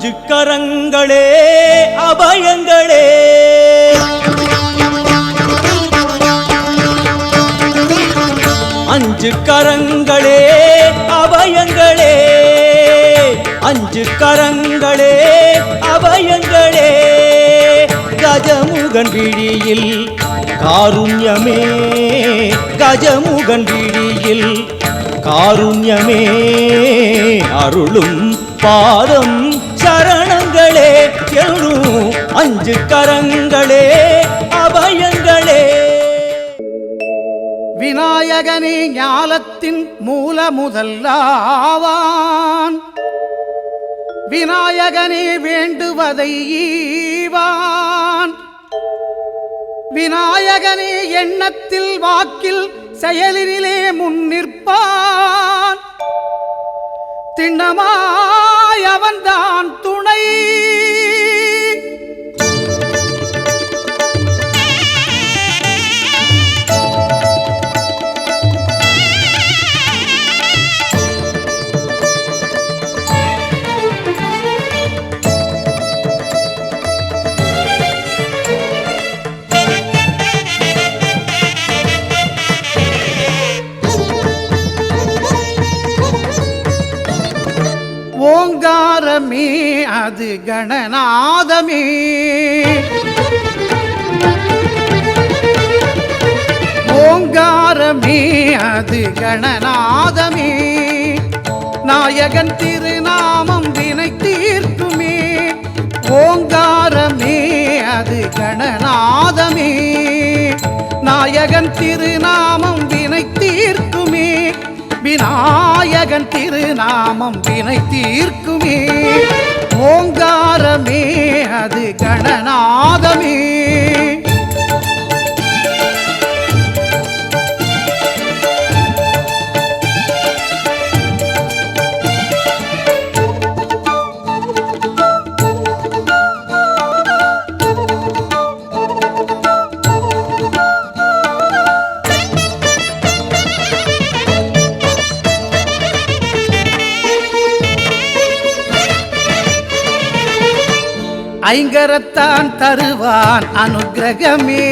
அஞ்சு கரங்களே அபயங்களே அஞ்சு கரங்களே அபயங்களே அஞ்சு கரங்களே அபயங்களே கஜமுகன் விழியில் காருண்யமே கஜமுகன் விழியில் காருண்யமே அருளும் பாதம் சரணங்களே எழும் அஞ்சு கரங்களே அபயங்களே விநாயகனே ஞாலத்தின் மூல முதல்லாவான் விநாயகனே வேண்டுவதை ஈவான் விநாயகனே எண்ணத்தில் வாக்கில் செயலிலே முன்னிற்பான் திண்ணமாய் அவன்தான் துணை ஓங்காரமே அது கணநாதமே ஓங்காரமே அது கணநாதமே நாயகன் திருநாமம் வினை தீர்க்குமே ஓங்காரமே அது கணநாதமே நாயகன் திருநாமம் வினை தீர்க்குமே விநாயகன் திருநாமம் வினை தீர்க்குமே ஓங்காரமே அது கணநாதமே ஐங்கரத்தான் தருவான் அனுக்கிரகமே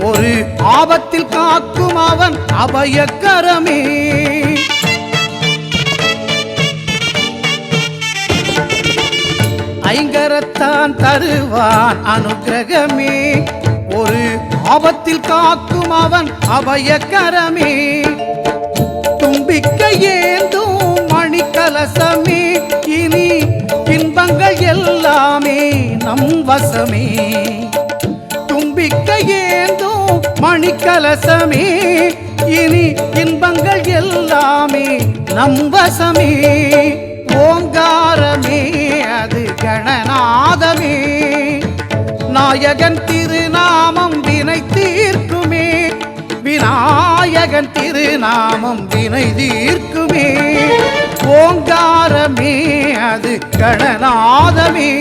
ஒரு ஆபத்தில் காக்கும் அவன் அபயக்கரமே ஐங்கரத்தான் தருவான் அனுக்கிரகமே ஒரு ஆபத்தில் காக்கும் அவன் அபயக்கரமே தும்பிக்கை ஏந்தும் மணிக்கலசமே இனி இன்பங்கள் எல்லாமே நம் வசமே தும்பிக்கை ஏந்தும் மணிக்கலசமே இனி இன்பங்கள் எல்லாமே நம் வசமே ஓங்காரமே அது கணநாதமே நாயகன் திருநாமம் வினை தீர்க்குமே விநாயகன் திருநாமம் வினை தீர்க்குமே ஓங்காரமே அது கணநாதமே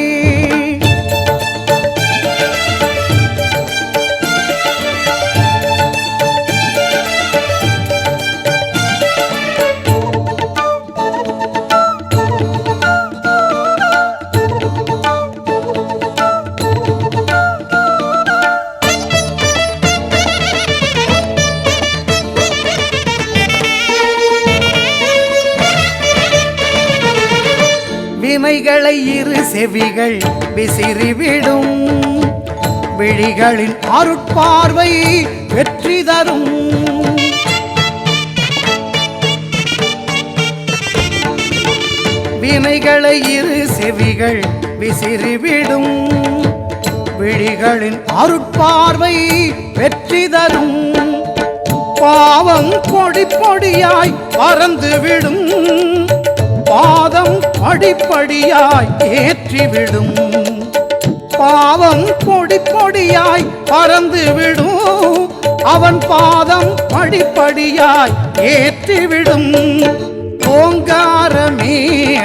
வினைகளை இரு செவிகள் விசிறிவிடும் விழிகளின் அருட்பார்வை வெற்றி தரும் வினைகளை இரு செவிகள் விசிறிவிடும் விழிகளின் அருட்பார்வை வெற்றி தரும் பாவம் பொடி பொடியாய் பறந்துவிடும் பாதம் படிப்படியாய் ஏற்றிவிடும் பாவம் பொடி பொடியாய் பறந்துவிடும் அவன் பாதம் படிப்படியாய் ஏற்றிவிடும் ஓங்காரமே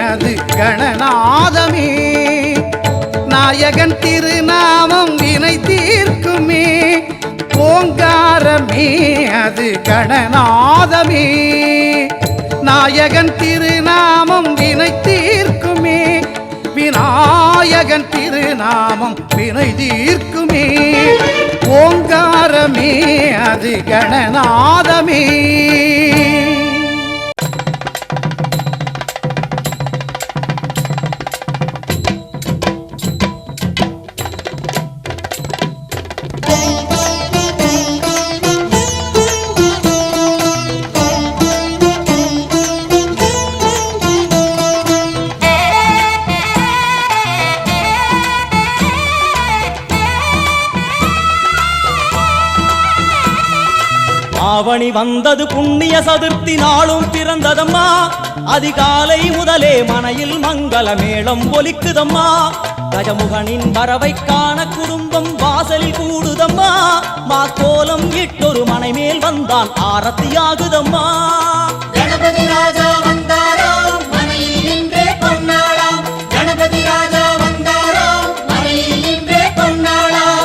அது கணநாதமே நாயகன் திருநாமம் வினை தீர்க்குமே ஓங்காரமே அது கணநாதமே நாயகன் திருநாமம் வினை தீர்க்குமே வினா நாமம் வினை தீர்க்குமே ஓங்காரமே அது கணநாதமே ஆவணி வந்தது புண்ணிய சதுர்த்தி நாளும் பிறந்ததம்மா அதிகாலை முதலே மனையில் மங்கள மேளம் ஒலிக்குதம்மா கஜமுகனின் வரவை காண குடும்பம் வாசலில் கூடுதம்மா மாக்கோலம் இட்டொரு மனை மேல் வந்தான் ஆரத்தியாகுதம்மா கணபதி ராஜா வந்தாராம் மனையில் இன்றே பொன்னாளாம் கணபதி ராஜா வந்தாராம் மனையில் இன்றே பொன்னாளாம்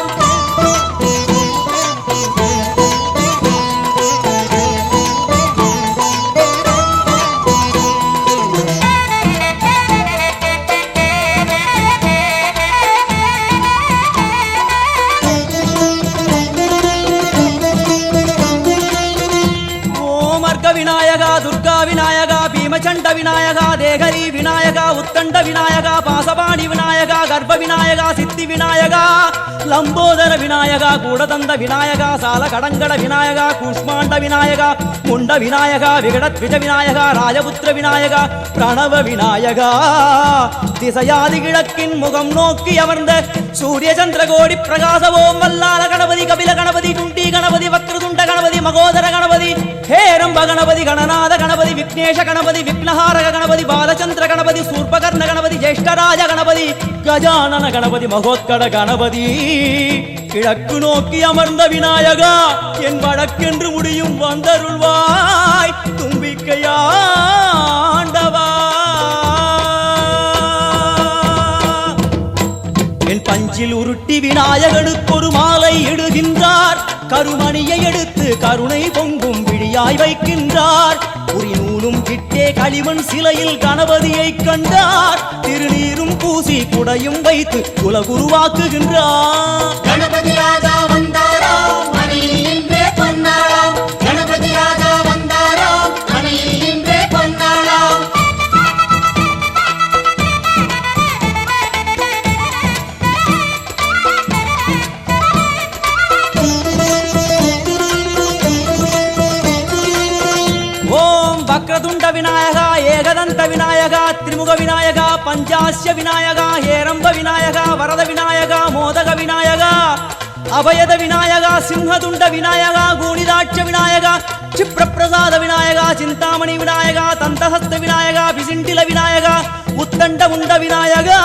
விநாயகா துர்கா விநாயகா பீமச்சண்ட விநாயகா தேகரி விநாயகா உத்தண்ட விநாயகா பாசபாணி விநாயகா கர்ப்ப விநாயகா சித்தி விநாயகா லம்போதர விநாயகா கூடதந்த விநாயகா சால கடங்கட விநாயகா கூஷ்மாண்ட விநாயகா முண்ட விநாயகா விகடத்விஜ விநாயகா ராஜபுத்திர விநாயகா பிரணவ விநாயகா திசையாதி கிழக்கின் முகம் நோக்கி அமர்ந்த சூரிய சந்திரகோடி பிரகாச ஓம் வல்லால கணபதி கபில கணபதி குண்டி கணபதி வக்ரதுண்ட கணபதி மகோதர கணபதி ஹேரம்ப கணபதி கணநாத கணபதி விக்னேஷ கணபதி விக்னஹாரக கணபதி பாலச்சந்திர கணபதி சூர்பகர்ண கணபதி ஜேஷ்டராஜ கணபதி கஜானன கணபதி மகோத்கட கணபதி கிழக்கு நோக்கி அமர்ந்த விநாயகா என் வழக்கென்று முடியும் வந்தருள்வாய் தும்பிக்கையாண்டவா என் பஞ்சில் உருட்டி விநாயகனுக்கு ஒரு மாலை இடுகின்றார் கருமணியை எடுத்து கருணை பொங்கும் விழியாய் வைக்கின்றார் உரி நூலும் கிட்டே களிமண் சிலையில் கணபதியை கண்டார் திருநீரும் பூசி குடையும் வைத்து குலகுருவாக்குகின்றார் கணபதி ராஜா வந்தாராம் மனையில் இன்றே பொன்னாளாம் கணபதி ராஜா வந்தாராம் மனையில் இன்றே பொன்னாளாம் வக்ரதுண்ட விநாயகா ஏகதந்த விநாயகா திரிமுக விநாயகா பஞ்சாஸ்ய விநாயகா ஹேரம்ப விநாயகா வரத விநாயகா மோதக விநாயகா அபயத விநாயகா சிம்ஹதுண்ட விநாயகா கூணிதாட்ச விநாயகா क्षिप्रप्रसाद विनायका चिंतामणि विनायका तंतहस्त विनायका विसिंडिल विनायका உத்தண்ட உண்ட விநாயகா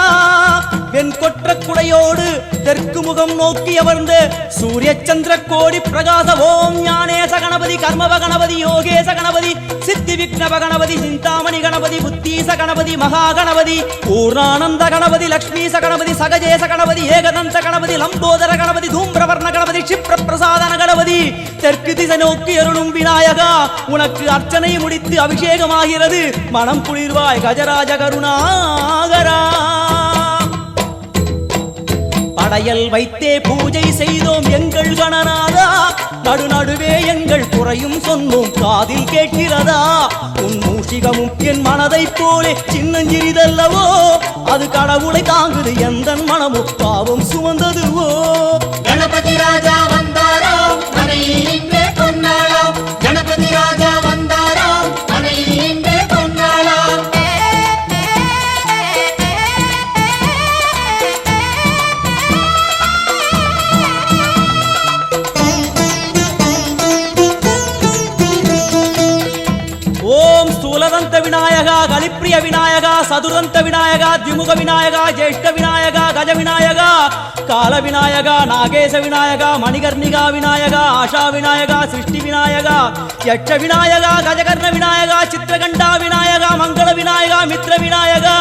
வெண்கொற்ற குடையோடு தெற்கு முகம் நோக்கி அமர்ந்த சூரிய சந்திர கோடி பிரகாச ஓம் ஞானேச கணபதி கர்மவ கணபதி யோகேச கணபதி சித்தி விக்னவ கணபதி சிந்தாமணி கணபதி புத்தீச கணபதி மகா கணபதி பூர்ணானந்த கணபதி லக்ஷ்மீச கணபதி சகஜேச கணபதி ஏகதந்த கணபதி லம்போதர கணபதி தூம்பிரவர்ண கணபதி क्षिप्र பிரசாதன கணபதி தெற்கு திசை நோக்கி அருளும் விநாயகா உனக்கு அர்ச்சனை முடித்து அபிஷேகமாகிறது மனம் குளிர்வாய் கஜராஜ கருணாகரா படையல் வைத்தே பூஜை செய்தோம் எங்கள் கணநாதா நடுநடுவே எங்கள் குறையும் சொன்னோம் காதில் கேட்கிறதா உன் மூஷிகமும் என் மனதை போலே சின்னஞ்சிறிதல்லவோ அது கடவுளை தாங்குது எந்த மனமும் பாவம் சுமந்ததுவோ கணபதி ராஜா வந்தாரோ மனையில் இன்றே பொன்னாளாம் கணபதி ராஜா வந்தாரோ மனையில் இன்றே பொன்னாளாம் ஓம் ஸ்தூலதந்த விநாயகா கலிப்பிரிய விநாயகா சதுரந்த விநாயகா திமுக விநாயகா ஜேஷ்ட விநாயகா கஜ விநாயகா கால விநாயகா நாகேச விநாயகா மணிகர்ணிகா விநாயகா ஆஷா விநாயகா சிருஷ்டி விநாயகா யட்ச விநாயகா கஜகர்ண விநாயகா சித்திரகண்டா விநாயகா மங்கள விநாயகா மித்ர விநாயகா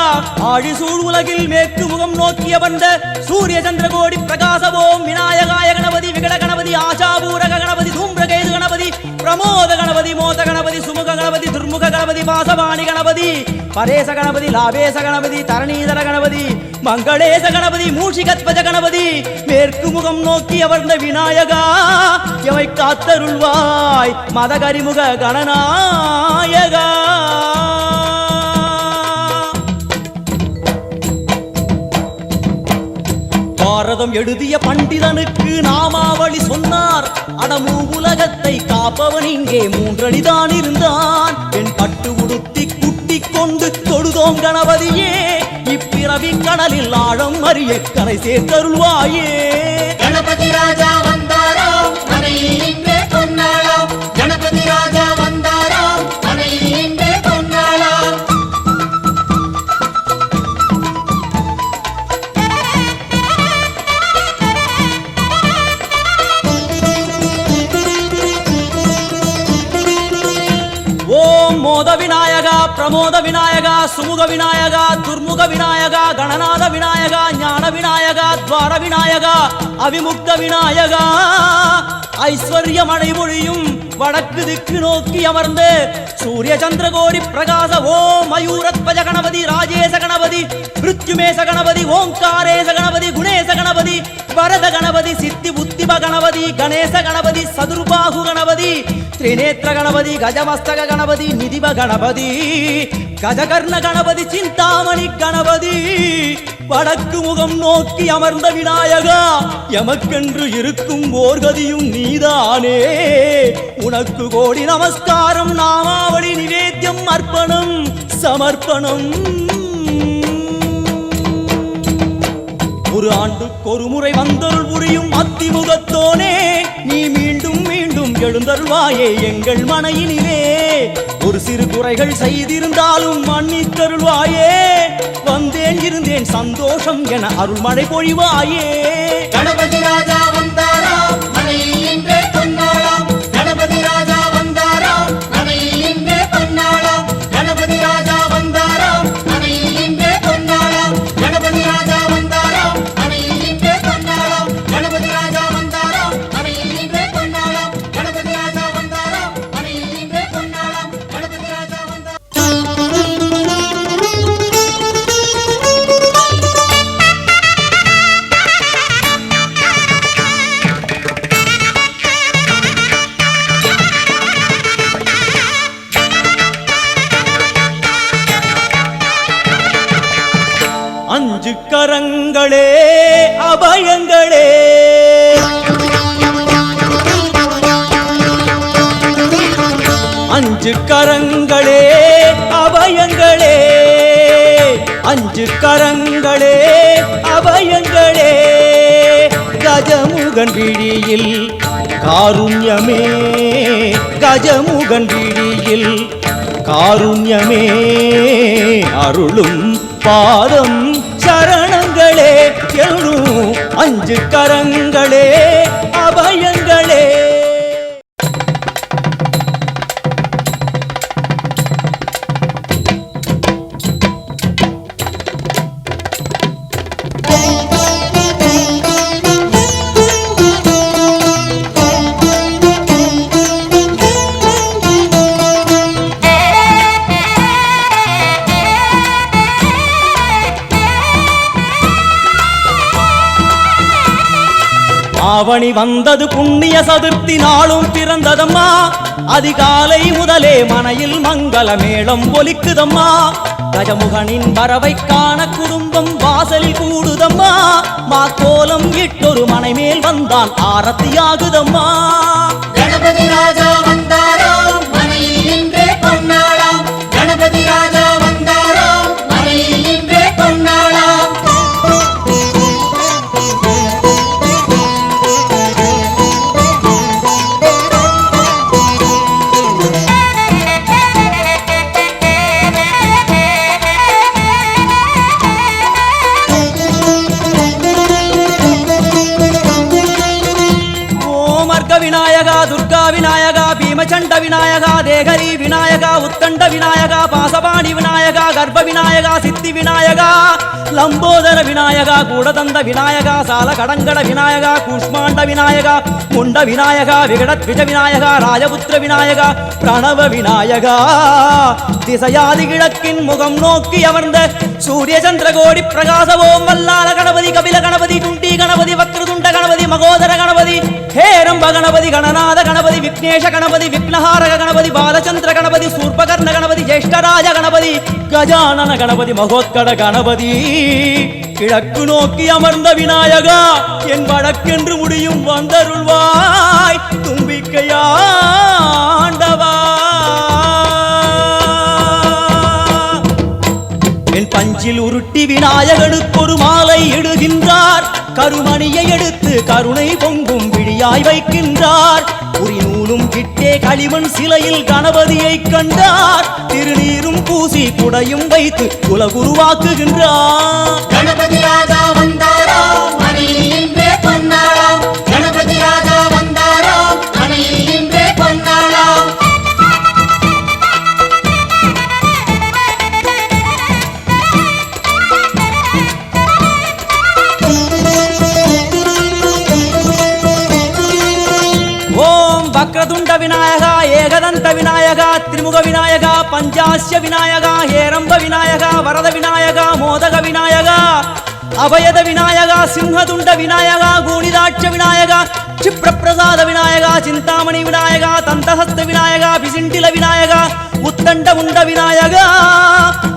ஆழிசூழ் உலகில் மேற்கு முகம் நோக்கிய வந்த சூரிய சந்திரகோடி பிரகாச ஓம் விநாயகாய கணபதி விகட கணபதி ஆசாபூரக கணபதி தூம்பிரகேது கணபதி பிரமோத கணபதி மோத கணபதி சுமுக கணபதி துர்முக கணபதி வாசவாணி கணபதி பரேச கணபதி லாபேச கணபதி தரணீதர கணபதி மங்களேச கணபதி மூஷிகத்வஜ கணபதி மேற்கு முகம் நோக்கி அமர்ந்த விநாயகா எமை காத்தருள்வாய் மதகரிமுக கணநாயகா. பாரதம் எழுதிய பண்டிதனுக்கு நாமாவளி சொன்னார். அடமூ உலகத்தை காப்பவன் இங்கே மூன்றடிதான் இருந்தான். என் பட்டு உடுத்தி குட்டி கொண்டு தொழுதோம் கணபதியே, இப்பிறவி கடலில் ஆழம் அறிய கரை சேர்த்தருள்வாயே. கணபதி ராஜா வந்தாரோ மனையில் இன்றே பொன்னாளாம். கணபதி ராஜா வந்தாரோ மனையில் இன்றே பொன்னாளாம். ஓம் மோத விநாயகா பிரமோத விநாயகா சுமுக விநாயகா துர்முக விநாயகா கணநாத விநாயகா ஞான விநாயகா துவார விநாயகா அவிமுக்த விநாயகா. ஐஸ்வர்ய மழை பொழியும் வடக்கு திக்கு நோக்கி அமர்ந்து சூரிய சந்திரகோடி பிரகாச ஓம் மயூரத்வஜ கணபதி ராஜேச கணபதி மிருத்யுமேச கணபதி ஓம்காரேச கணபதி குணேச கணபதி வரத கணபதி சித்தி புத்திப கணபதி கணேச கணபதி சதுர்பாகு கணபதி திரிநேத்திர கணபதி கஜமஸ்தக கணபதி நிதிப கணபதி கஜகர்ண கணபதி சிந்தாமணி கணபதி. வடக்கு முகம் நோக்கி அமர்ந்த விநாயகா எமக்கென்று இருக்கும் ஓர்கதியும் நீதானே. உனக்கு கோடி நமஸ்காரம் நாமாவளி நிவேத்தியம் அர்ப்பணம் சமர்ப்பணம். ஒரு ஆண்டுக்கு ஒரு முறை வந்தருள் புரியும் அத்திமுகத்தோனே, நீ மீண்டும் மீண்டும் எழுந்தருள்வாயே எங்கள் மனையினிலே. ஒரு சிறு குறைகள் செய்திருந்தாலும் மன்னித்தருள்வாயே. வந்தேன் இருந்தேன் சந்தோஷம் என அருள்மழை பொழிவாயே. கணபதி ராஜா வந்தாரோ மனையில் இன்றே பொன்னாளாம். கணபதி ராஜா வந்தாரோ மனையில் இன்றே பொன்னாளாம். கணபதி ராஜா வந்தாரோ மனையில் இன்றே பொன்னாளாம். கணபதி ராஜா வந்தாரோ மனையில் இன்றே பொன்னாளாம். கணபதி ராஜா வந்தாரோ மனையில் இன்றே பொன்னாளாம். கணபதி ராஜா வந்தாரோ மனையில் இன்றே பொன்னாளாம். கணபதி ராஜா வந்தாரோ. அஞ்சு கரங்களே அபயங்களே, அஞ்சு கரங்களே அபயங்களே, அஞ்சு கரங்களே அபயங்களே. கஜமுகன் விழியில் காருண்யமே, கஜமுகன் விழியில் காருண்யமே. அருளும் பாதம் சரணங்களே எழும் அஞ்சு கரங்களே அபயங்களே. ஆவணி வந்தது புண்ணிய சதுர்த்தி நாளும் பிறந்ததம்மா. அதிகாலை முதலே மனையில் மங்கள மேளம் ஒலிக்குதம்மா. கஜமுகனின் வரவை காண குடும்பம் வாசலில் கூடுதம்மா. மாக்கோலம் இட்டொரு மனை மேல் வந்தான் ஆரத்தியாகுதம்மா. கணபதி ராஜா வந்தாரோ மனையில் இன்றே பொன்னாளாம். கணபதி ராஜா வந்தாரோ மனையில் இன்றே பொன்னாளாம். விநாயகா துர்கா விநாயகா பீமச்சண்ட விநாயகா தேகரி விநாயகா உத்தண்ட விநாயகா பாசபாணி விநாயகா கர்ப்ப விநாயகா சித்தி விநாயகா லம்போதர விநாயகா கூடதந்த விநாயகா சால கடங்கட விநாயகா கூஷ்மாண்ட விநாயகா முண்ட விநாயகா விகடத்விஜ விநாயகா ராஜபுத்திர விநாயகா பிரணவ விநாயகா திசையாதி கிழக்கின் முகம் நோக்கி அமர்ந்த சூரிய சந்திரகோடி பிரகாச ஓம் வல்லால கணபதி கபில கணபதி துண்டி கணபதி வக்ரதுண்ட கணபதி மகோதர கணபதி ஹேரம்ப கணபதி கணநாத கணபதி விக்னேஷ கணபதி விக்னஹாரக கணபதி பாலச்சந்திர கணபதி சூர்பகர்ண கணபதி ஜேஷ்டராஜ கணபதி கஜானன கணபதி மகோத்கட கணபதி கிழக்கு நோக்கி அமர்ந்த விநாயகா என் வழக்கென்று முடியும் வந்தருள்வாய் தும்பிக்கையாண்டவா என் பஞ்சில் உருட்டி விநாயகனுக்கு ஒரு மாலை இடுகின்றார் கருமணியை எடுத்து கருணை பொங்கும் விழியாய் வைக்கின்றார் உரி நூலும் கிட்டே களிமண் சிலையில் கணபதியை கண்டார் திருநீரும் பூசி குடையும் வைத்து குலகுருவாக்குகின்றார் கணபதி ராஜா வந்தாராம் மனையில் இன்றே பொன்னாளாம் கணபதி ராஜா வந்தாராம் மனையில் இன்றே பொன்னாளாம் ஓம் வக்ரதுண்ட விநாயகா ஏகதந்த விநாயகா திரிமுக விநாயகா பஞ்சாஸ்ய விநாயகா ஹேரம்ப விநாயகா வரத விநாயகா மோதக விநாயகா அபயத விநாயகா சிம்ஹதுண்ட விநாயகா கூணிதாட்ச விநாயகா க்ஷிப்ரப்பிரசாத விநாயகா சிந்தாமணி விநாயகா தந்தஹஸ்த விநாயகா பிசிண்டில விநாயகா உத்தண்ட உண்ட விநாயகா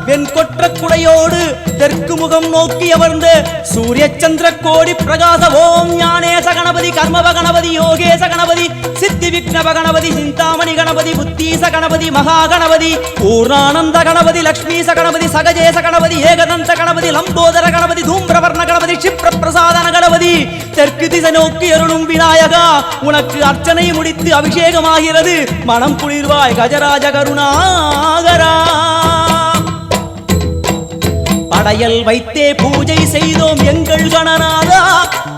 வெண்கொற்ற குடையோடு தெற்கு முகம் நோக்கி அமர்ந்து சூரிய சந்திர கோடி பிரகாச ஓம் ஞானேச கணபதி கர்மவ கணபதி யோகேச கணபதி சித்தி விக்னவ கணபதி சிந்தாமணி கணபதி புத்தீச கணபதி மகா கணபதி பூர்ணானந்த கணபதி லக்ஷ்மீச கணபதி சகஜேச கணபதி ஏகதந்த கணபதி லம்போதர கணபதி தூம்பிரவர்ண கணபதி க்ஷிப்ர பிரசாதன கணபதி தெற்கு திசை நோக்கி அருளும் விநாயகா உனக்கு அர்ச்சனை முடித்து அபிஷேகமாகிறது மனம் குளிர்வாய் கஜராஜ கருணாகரா படையல் வைத்தே பூஜை செய்தோம் எங்கள் கணநாதா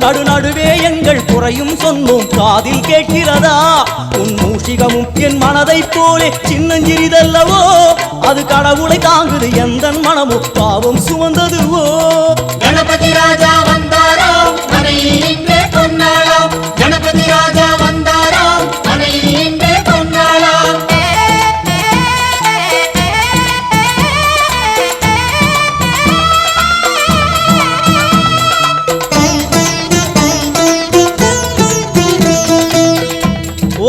நடுநடுவே எங்கள் குறையும் சொன்னோம் காதில் கேட்கிறதா உன் மூஷிகமும் என் மனதை போலே சின்னஞ்சிறிதல்லவோ அது கடவுளை தாங்குது எந்த மனமும் பாவம் சுமந்ததுவோ கணபதி ராஜா வந்தாராம் மனையில் இன்றே பொன்னாளாம் கணபதி ராஜா வந்தாராம் மனையில் இன்றே பொன்னாளாம்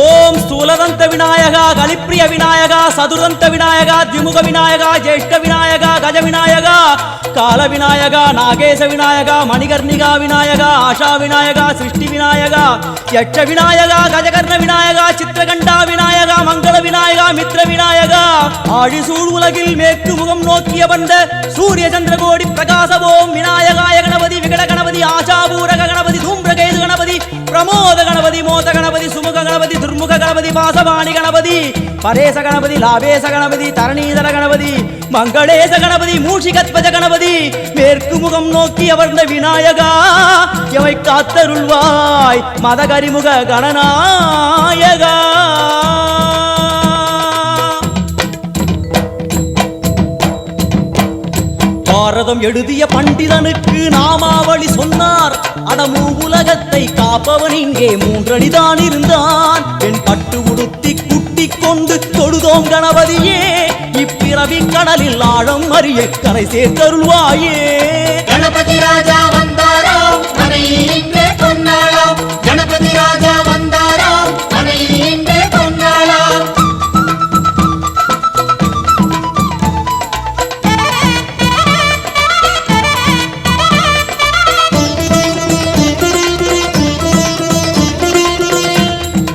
ஓம் ஸ்தூலதந்த விநாயகா கலிப்பிரிய விநாயகா சதுர்தந்த விநாயகா திமுக விநாயகா ஜேஷ்ட விநாயகா கஜ விநாயகா கால விநாயகா நாகேச விநாயகா மணிகர்ணிகா விநாயகா ஆஷா விநாயகா சிருஷ்டி விநாயகா யட்ச விநாயகா கஜகர்ண விநாயகா சித்திரகண்டா விநாயகா மங்கள விநாயகா மித்ர விநாயகா ஆழிசூழ் உலகில் மேற்கு முகம் நோக்கிய வந்த சூரிய சந்திரகோடி பிரகாச ஓம் விநாயகாய கணபதி விகட கணபதி ஆஷாபூரக கணபதி தூம்பிரகேது கணபதி பிரமோத கணபதி மோத கணபதி சுமுக கணபதி துர்முக கணபதி பாசவாணி கணபதி பரேச கணபதி லாபேச கணபதி தரணீதர கணபதி மங்களேச கணபதி மூஷிகத்வஜ கணபதி மேற்கு முகம் நோக்கி அமர்ந்த விநாயகா எவை காத்தருள்வாய் மதகரிமுக கணநாயகா பாரதம் எழுதிய பண்டிதனுக்கு நாமாவளி சொன்னார் அடமூ உலகத்தை காப்பவன் இங்கே மூன்றடிதான் இருந்தான் என் பட்டு உடுத்தி குட்டிக் கொண்டு தொழுதோம் கணபதியே இப்பிறவி கடலில் ஆழம் அறிய கரை சேர்த்தருள்வாயே கணபதி ராஜா வந்தாராம் மனையில் இன்றே பொன்னாளாம் கணபதி ராஜா வந்தாராம் மனையில் இன்றே பொன்னாளாம்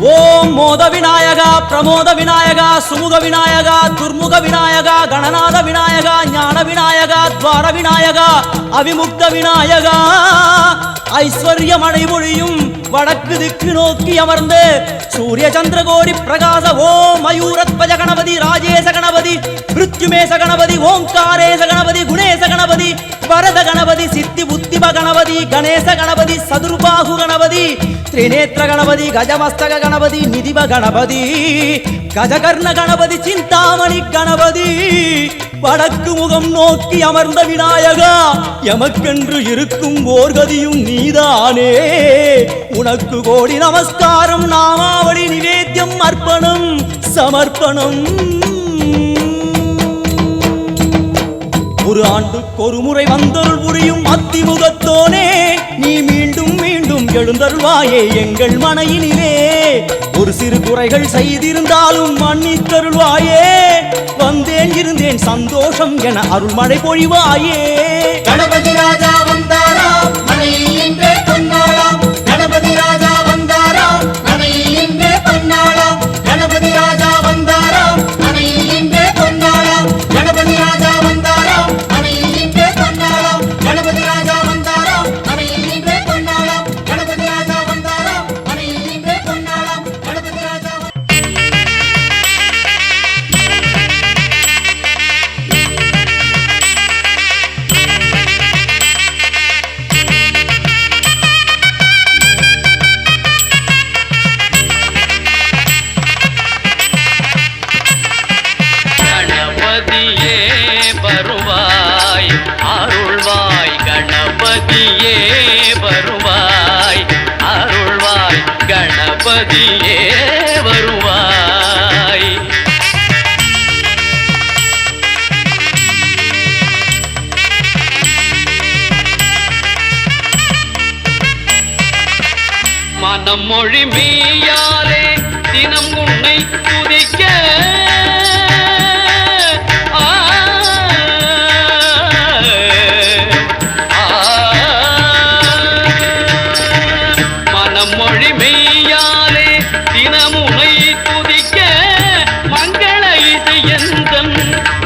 ஓம் மோத விநாயகா பிரமோத விநாயகா சுமுக விநாயகா துர்முக விநாயகா கணநாத விநாயகா ஞான விநாயகா துவார விநாயகா அவிமுக்த விநாயகா ஐஸ்வர்ய மழைமொழியும் வடக்கு திக்கு நோக்கி அமர்ந்து சூரிய சந்திரகோடி பிரகாச ஓம் மயூரத்வஜ கணபதி ராஜேச கணபதி மிருத்யுமேச கணபதி ஓங்காரேச கணபதி குணேச கணபதி வரத கணபதி சித்தி புத்தி குடும்ப கணபதி கணேச கணபதி சதுர்பாகு கணபதி திரிநேத்திர கணபதி கஜமஸ்தக கணபதி நிதிப கணபதி கஜகர்ண கணபதி சிந்தாமணி கணபதி வடக்கு முகம் நோக்கி அமர்ந்த விநாயகா எமக்கென்று இருக்கும் ஓர்கதியும் நீதானே உனக்கு கோடி நமஸ்காரம் நாமாவளி நிவேத்தியம் அர்ப்பணம் சமர்ப்பணம் ஒரு ஆண்டுக்கு ஒரு முறை வந்தருள் புரியும் அத்திமுகத்தோனே நீ மீண்டும் மீண்டும் எழுந்தருள்வாயே எங்கள் மனையினிலே ஒரு சிறு குறைகள் செய்திருந்தாலும் மன்னித்தருள்வாயே வந்தேன் இருந்தேன் சந்தோஷம் என அருள்மழை பொழிவாயே கணபதி ராஜா வந்தாராம் மனையில் இன்றே பொன்னாளாம் கணபதி ராஜா வந்தாராம் மனையில் இன்றே பொன்னாளாம் கணபதி ராஜா வந்தாராம் மனையில் இன்றே பொன்னாளாம் கணபதி ராஜா வந்தாராம் மனையில் இன்றே பொன்னாளாம் கணபதி ராஜா வந்தாராம் மனையில் இன்றே பொன்னாளாம் கணபதி ராஜா வந்தாராம் மனையில் இன்றே பொன்னாளாம் கணபதி ராஜா கணபதியே வருவாய் அருள்வாய் கணபதியே வருவாய் அருள்வாய் கணபதியே வருவாய் மனம் மொழி மெய்யாலே தினம் உன்னை துதிக்க மொழி மெய்யாலே தினமுனை துதிக்க மங்கள இசை எந்தன்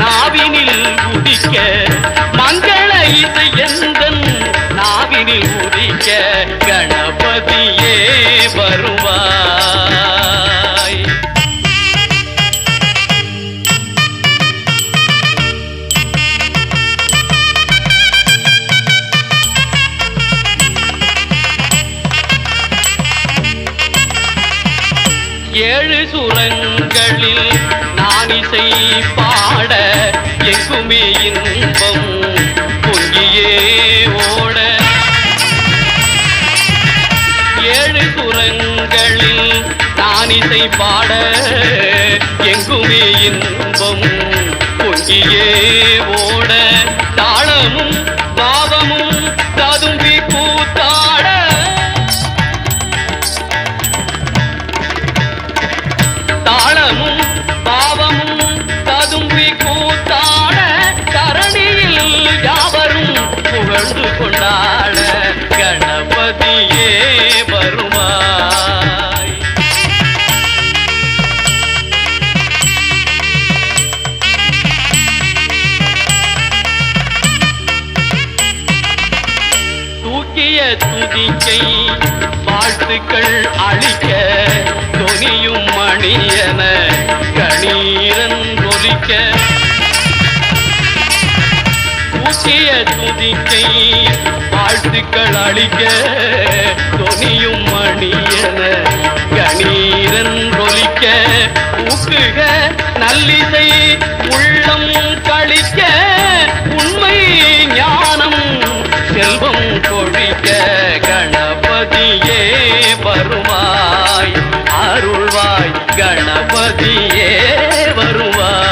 நாவினில் உதிக்க மங்கள இசை எந்தன் நாவினில் உதிக்க கணபதியே வருவாய் ஏழு சுரங்களில் நான் இசை பாட எங்குமே இன்பம் பொங்கியே ஓட ஏழு சுரங்களில் நான் இசை பாட எங்குமே இன்பம் பொங்கியே ஓட தாளமும் பாவமும் ததும்பி கூத்தாட தாளமும் பாவமும் ததும்பி கூத்தாட தரணியில் யாவரும் புகழ்ந்து கொண்டாட கணபதியே வருவாய் தூக்கிய துதிக்கை வாழ்த்துக்கள் அளிக்க தொனியும் மணியன கணீரன் ஒலிக்க தூக்கிய துதிக்கை வாழ்த்துக்கள் அளிக்க தொனியும் மணியன கணீரன் ஒலிக்க ஊக்குக நல்லிசை உள்ளம் கழிக்க உண்மை ஞானம் செல்வம் கொழிக்க கணபதியே வருவாய் அருள்வாய் கணபதியே வருவாய்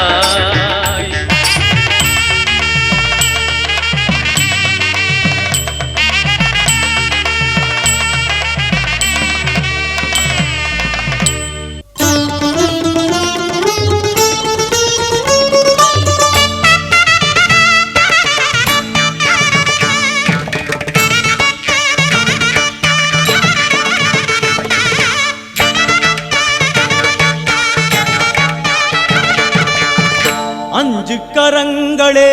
அஞ்சு கரங்களே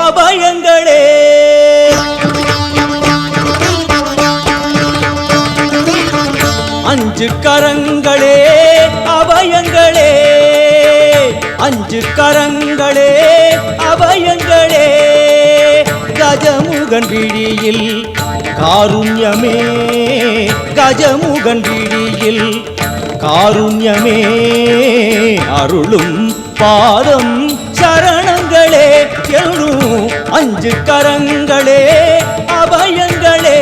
அபயங்களே அஞ்சு கரங்களே அபயங்களே அஞ்சு கரங்களே அபயங்களே கஜமுக கஜமுகன் விழியில் காருண்யமே கஜமுகன் விழியில் காருண்யமே அருளும் பாதம் சரணங்களே எழும் அஞ்சு கரங்களே அபயங்களே.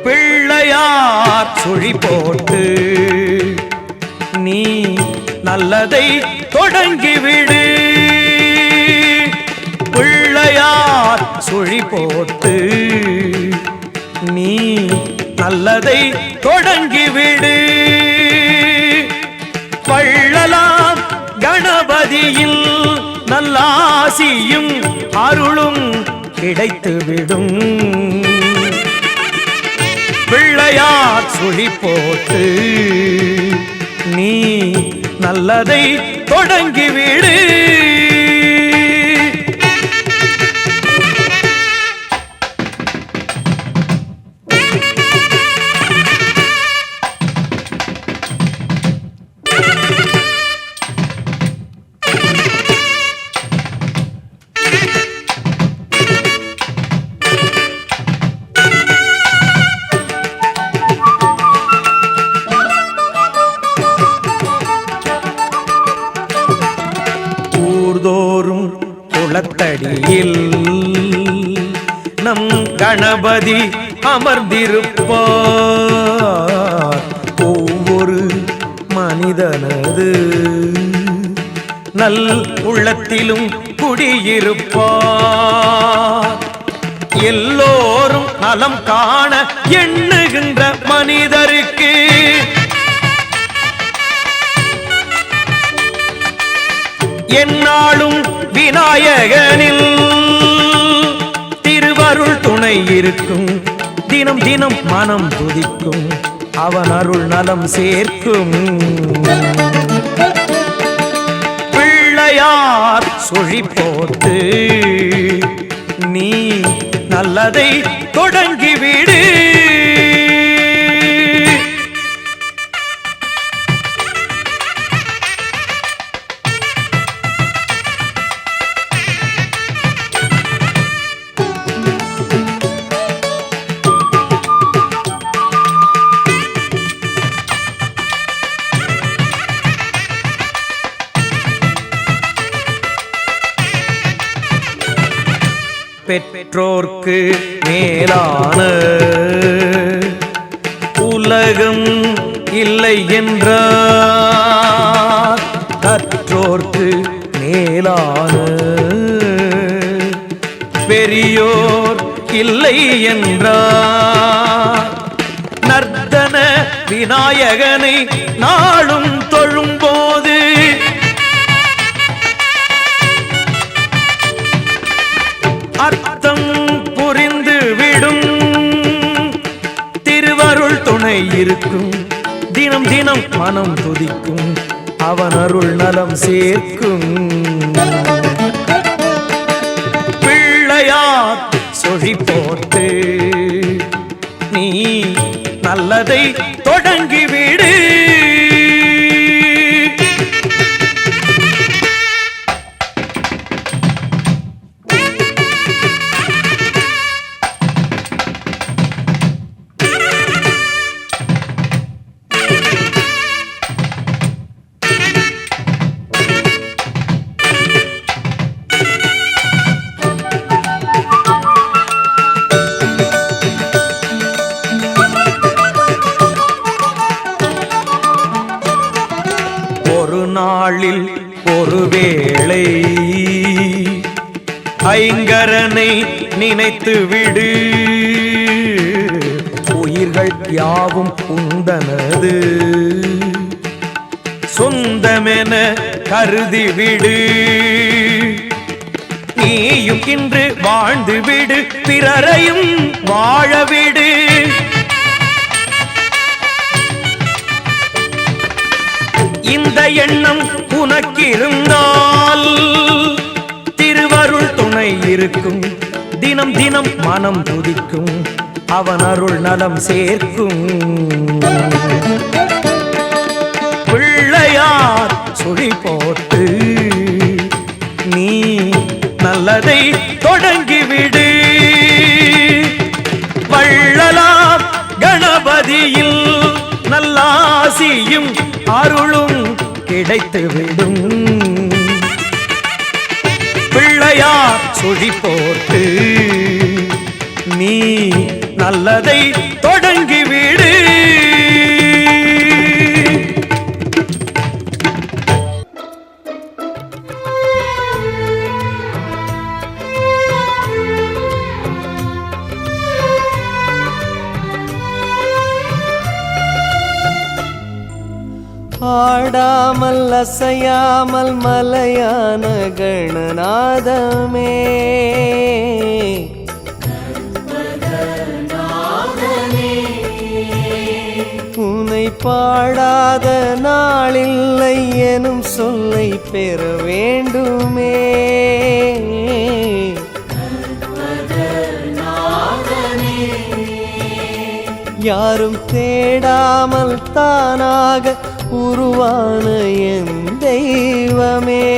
பிள்ளையார் சுழி போட்டு நீ நல்லதை தொடங்கிவிடு. பிள்ளையார் சுழி போட்டு நீ நல்லதை தொடங்கிவிடு. பள்ளலாம் கணபதியில் நல்லாசியும் அருளும் கிடைத்துவிடும். பிள்ளையார் சுழி போட்டு நீ நல்லதை தொடங்கிவிடு. ஊர்தோறும் குளத்தடியில் நம் கணபதி அமர்ந்திருப்பார். ஒவ்வொரு மனிதனது நல் உள்ளத்திலும் குடியிருப்பார். எல்லோரும் நலம் காண எண்ணுகின்ற மனிதருக்கு என்னாலும் விநாயகனில் திருவருள் துணை இருக்கும். தினம் தினம் மனம் துதிக்கும், அவன் அருள் நலம் சேர்க்கும். பிள்ளையார் சுழி போட்டு நீ நல்லதை தொடங்கிவிடு. பெற்றோர்க்கு மேலான உலகம் இல்லை என்றார். கற்றோர்க்கு மேலான பெரியோர் இல்லை என்றார். நர்த்தன விநாயகனை நாளும் தொழும்போது அர்த்தம் புரிந்து விடும். திருவருள் துணை இருக்கும், தினம் தினம் மனம் துதிக்கும், அவன் அருள் நலம் சேர்க்கும். பிள்ளையார் சுழி போட்டு நீ நல்லதை தொடங்கிவிடு. நாளில் ஒருவேளை ஐங்கரனை நினைத்து விடு. உயிர்கள் யாவும் உந்தனது சொந்தமென கருதி விடு. நீ நீயும் இன்று வாழ்ந்து விடு, பிறரையும் வாழ விடு. இந்த எண்ணம் உனக்கிருந்தால் திருவருள் துணை இருக்கும். தினம் தினம் மனம் துதிக்கும், அவன் அருள் நலம் சேர்க்கும். பிள்ளையார் சுழி போட்டு நீ நல்லதை தொடங்கிவிடு. வள்ளலார் கணபதியில் நல்லாசியும் அருளும் கிடைத்துவிடும். பிள்ளையார் சுழி போட்டு நீ நல்லதை தொடங்கிவிடு. ஆடாமல் அசையாமல் மலையான கணநாதமே, உனை பாடாத நாளில்லை எனும் சொல்லை பெற வேண்டுமே. யாரும் தேடாமல் தானாக உருவான என் தெய்வமே,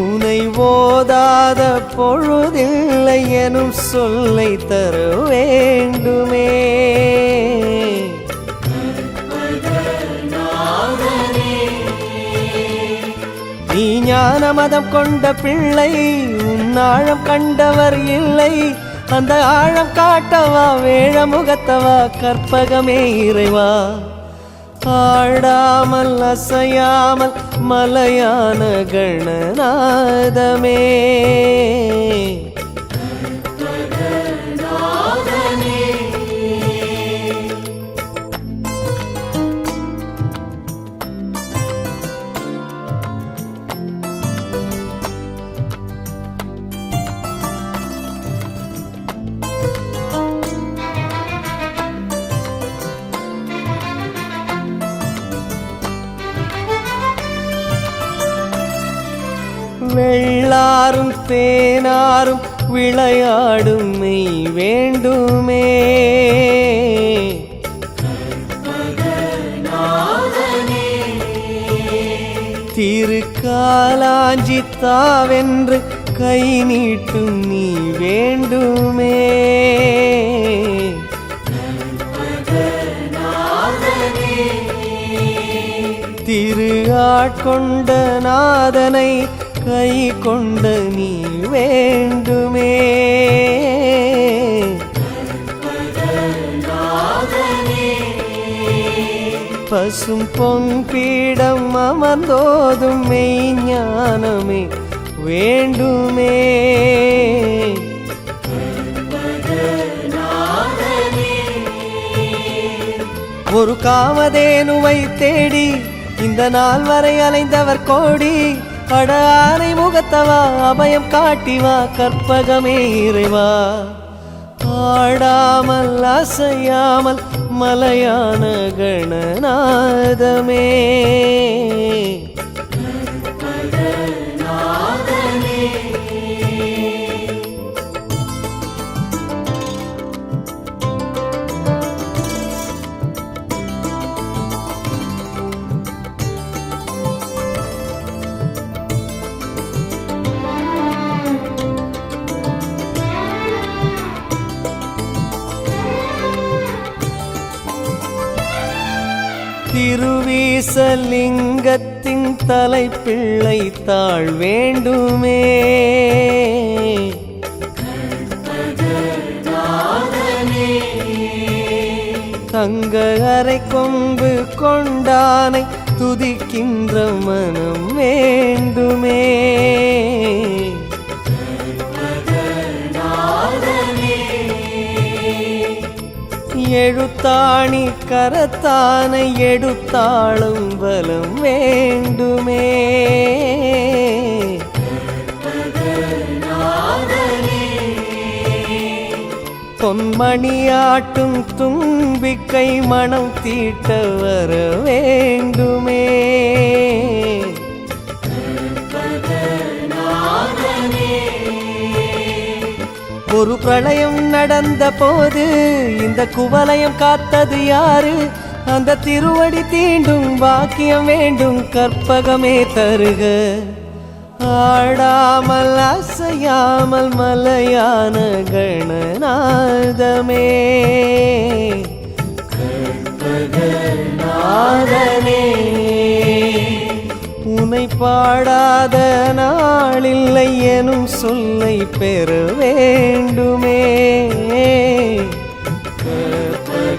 உனை ஓதாத பொழுதில்லை எனும் சொல்லை தர வேண்டுமே. நீ ஞான மதம் கொண்ட பிள்ளை, உன்னாழம் கண்டவர் இல்லை. அந்த ஆழம் காட்டவா வேழமுகத்தவா கற்பகமே இறைவா. ஆடாமல் அசையாமல் மலையான கணநாதமே, வெள்ளாரும் தேனாரும் விளையாடும் மெய் வேண்டுமே. திருக்காலாஞ்சி தாவென்று கை நீட்டும் நீ வேண்டுமே. திரு ஆட்கொண்ட நாதனை கை கொண்ட நீ வேண்டுமே. பசும் பொன் பீடம் அமர்ந்தோதும் மெய்ஞானமே வேண்டுமே. ஒரு காமதேனுவை தேடி இந்த நாள் வரை அலைந்தவர் கோடி. அட ஆனை முகத்தவா அபயம் காட்டிவா கற்பகமே இறைவா. ஆடாமல் அசையாமல் மலையான கணநாதமே, திருவீசலிங்கத்தின் தலைப்பிள்ளை தாழ் வேண்டுமே. தங்க அரை கொம்பு கொண்டானை துதிக்கின்ற மனம் வேண்டுமே. எழுத்தாணி கரத்தானை எடுத்தாளும் பலம் வேண்டுமே. பொன்மணியாட்டும் தும்பிக்கை மனம் தீட்ட வர வேண்டுமே. ஒரு பிரளயம் நடந்த போது இந்த குவலயம் காத்தது யாரு? அந்த திருவடி தீண்டும் பாக்கியம் வேண்டும் கற்பகமே தருக. ஆடாமல் அசையாமல் மலையான கணநாதமே கற்பகநாதனே, உனை பாடாத நாளில்லை எனும் சொல்லை பெற வேண்டுமே. கற்பகநாதனே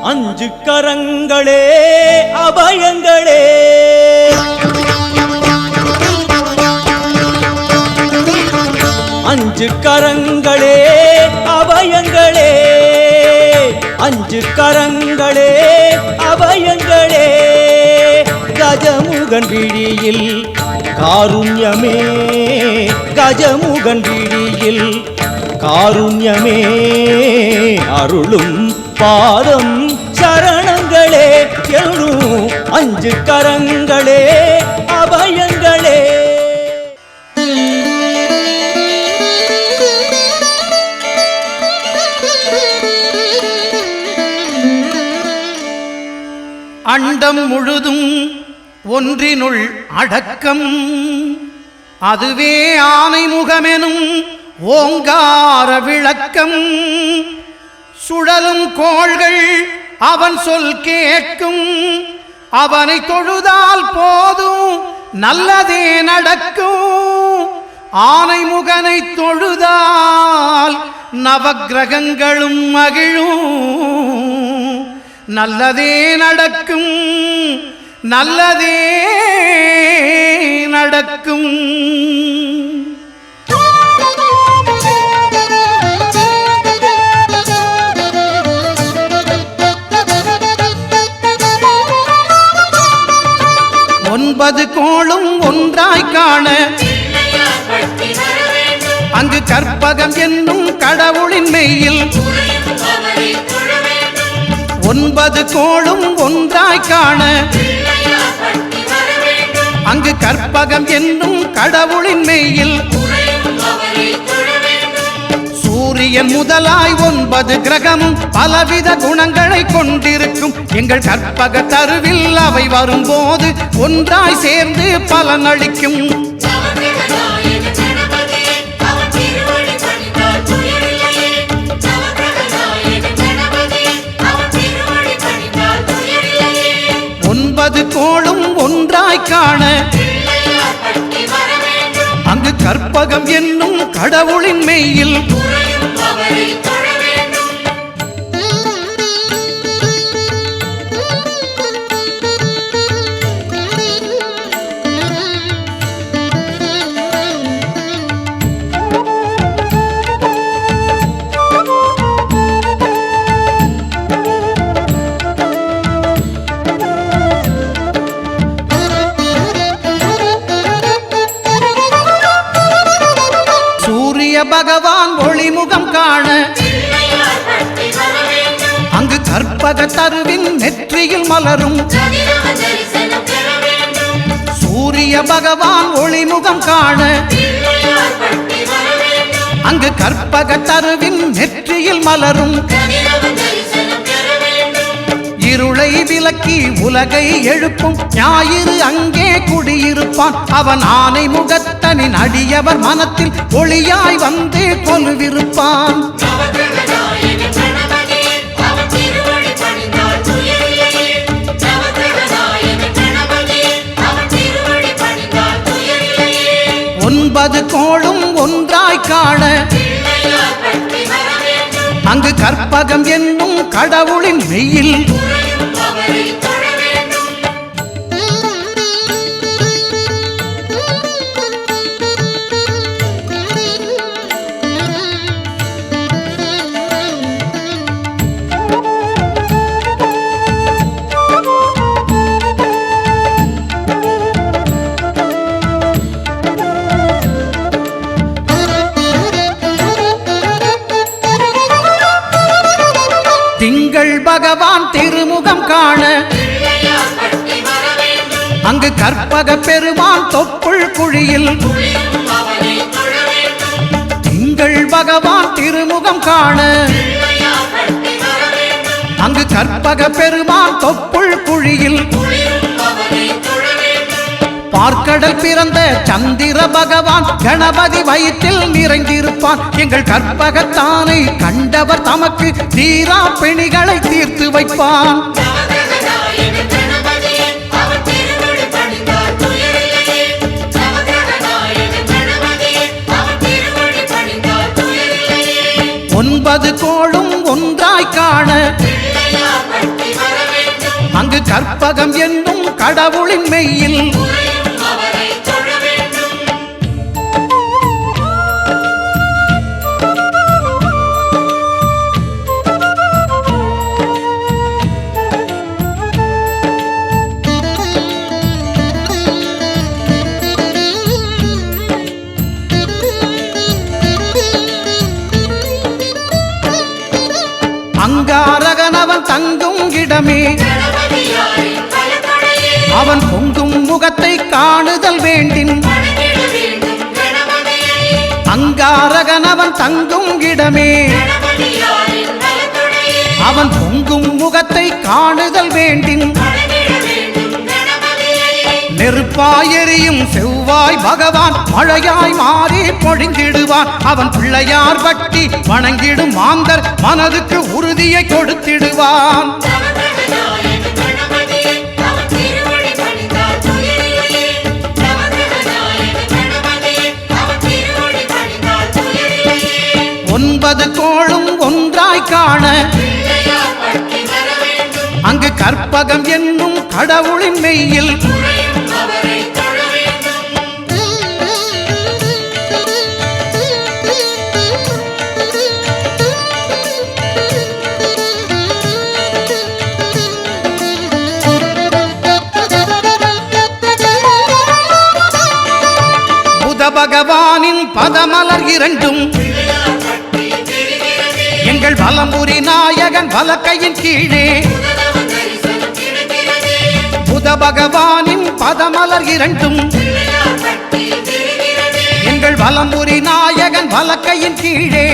அஞ்சு கரங்களே அபயங்களே, அஞ்சு கரங்களே அபயங்களே, அஞ்சு கரங்களே அபயங்களே, கஜமுகன் விழியில் காருண்யமே, கஜமுகன் விழியில் காருண்யமே, அருளும் பாதம் சரணங்களே எழும் அஞ்சு கரங்களே அபயங்களே. அண்டம் முழுதும் ஒன்றினுள் அடக்கம், அதுவே ஆனை முகமெனும் ஓங்கார விளக்கம். சுழலும் கோள்கள் அவன் சொல் கேட்கும், அவனை தொழுதால் போதும் நல்லதே நடக்கும். ஆனை முகனை தொழுதால் நவக்கிரகங்களும் மகிழும், நல்லதே நடக்கும் நல்லதே நடக்கும். ஒன்பது கோளும் ஒன்றாய் காண அங்கு கற்பகம் என்னும் கடவுளின் மெய்யில், ஒன்பது கோளும் ஒன்றாய் காண அங்கு கற்பகம் என்னும் கடவுளின் மெய்யில், சூரியன் முதலாய் 9 கிரகமும் பலவித குணங்களை கொண்டிருக்கும். எங்கள் கற்பக தருவில் அவை வரும்போது ஒன்றாய் சேர்ந்து பலனளிக்கும். ஒன்பது கோளும் ஒன்றாய் காண அங்கு கற்பகம் என்னும் கடவுளின் மெய்யில், பகவான் ஒளிமுகம் காண அங்கு கற்பக தருவின் நெற்றியில் மலரும். சூரிய பகவான் ஒளிமுகம் காண அங்கு கற்பக தருவின் நெற்றியில் மலரும். இருளை விலக்கி உலகை எழுப்பும் ஞாயிறு அங்கே குடியிருப்பான். அவன் ஆனை முகத்தனின் அடியவர் மனத்தில் ஒளியாய் வந்து கொலுவிருப்பான். 9 கோளும் ஒன்றாய் காண அங்கு கற்பகம் என்னும் கடவுளின் மெய்யில் திங்கள் பகவான் திருமுகம் காண அங்கு கற்பக பெருமான் தொப்புள் குழியில் திங்கள் பகவான் திருமுகம் காண அங்கு கற்பக பெருமான் தொப்புள் குழியில் பார்க்கடல் பிறந்த சந்திர பகவான் கணபதி வயிற்றில் நிறைந்திருப்பான் எங்கள் கற்பகத்தானை கண்டவர் தமக்கு தீரா பிணிகளை தீர்த்து வைப்பான் ஒன்பது கோளும் ஒன்றாய் காண அங்கு கற்பகம் என்னும் கடவுளின் மெய்யில் அங்காரகனவன் தங்கும் இடமே அவன் பொங்கும் முகத்தை காணுதல் வேண்டின் அங்காரகனவன் தங்கும் இடமே அவன் பொங்கும் முகத்தை காணுதல் வேண்டின் நெருப்பாய் எரியும் செவ்வாய் பகவான் மழையாய் மாறி பொழிந்திடுவான் அவன் பிள்ளையார் பட்டி வணங்கிடும் மாந்தர் மனதுக்கு உறுதியை கொடுத்திடுவான் ஒன்பது கோளும் ஒன்றாய் காண அங்கு கற்பகம் என்னும் கடவுளின் மெய்யில் புத பகவானின் பதமலர் இரண்டும் எங்கள் வலம்புரி நாயகன் வலக்கையின் கீழே புத பகவானின் பதமலர் இரண்டும் எங்கள் வலம்புரி நாயகன் வலக்கையின் கீழே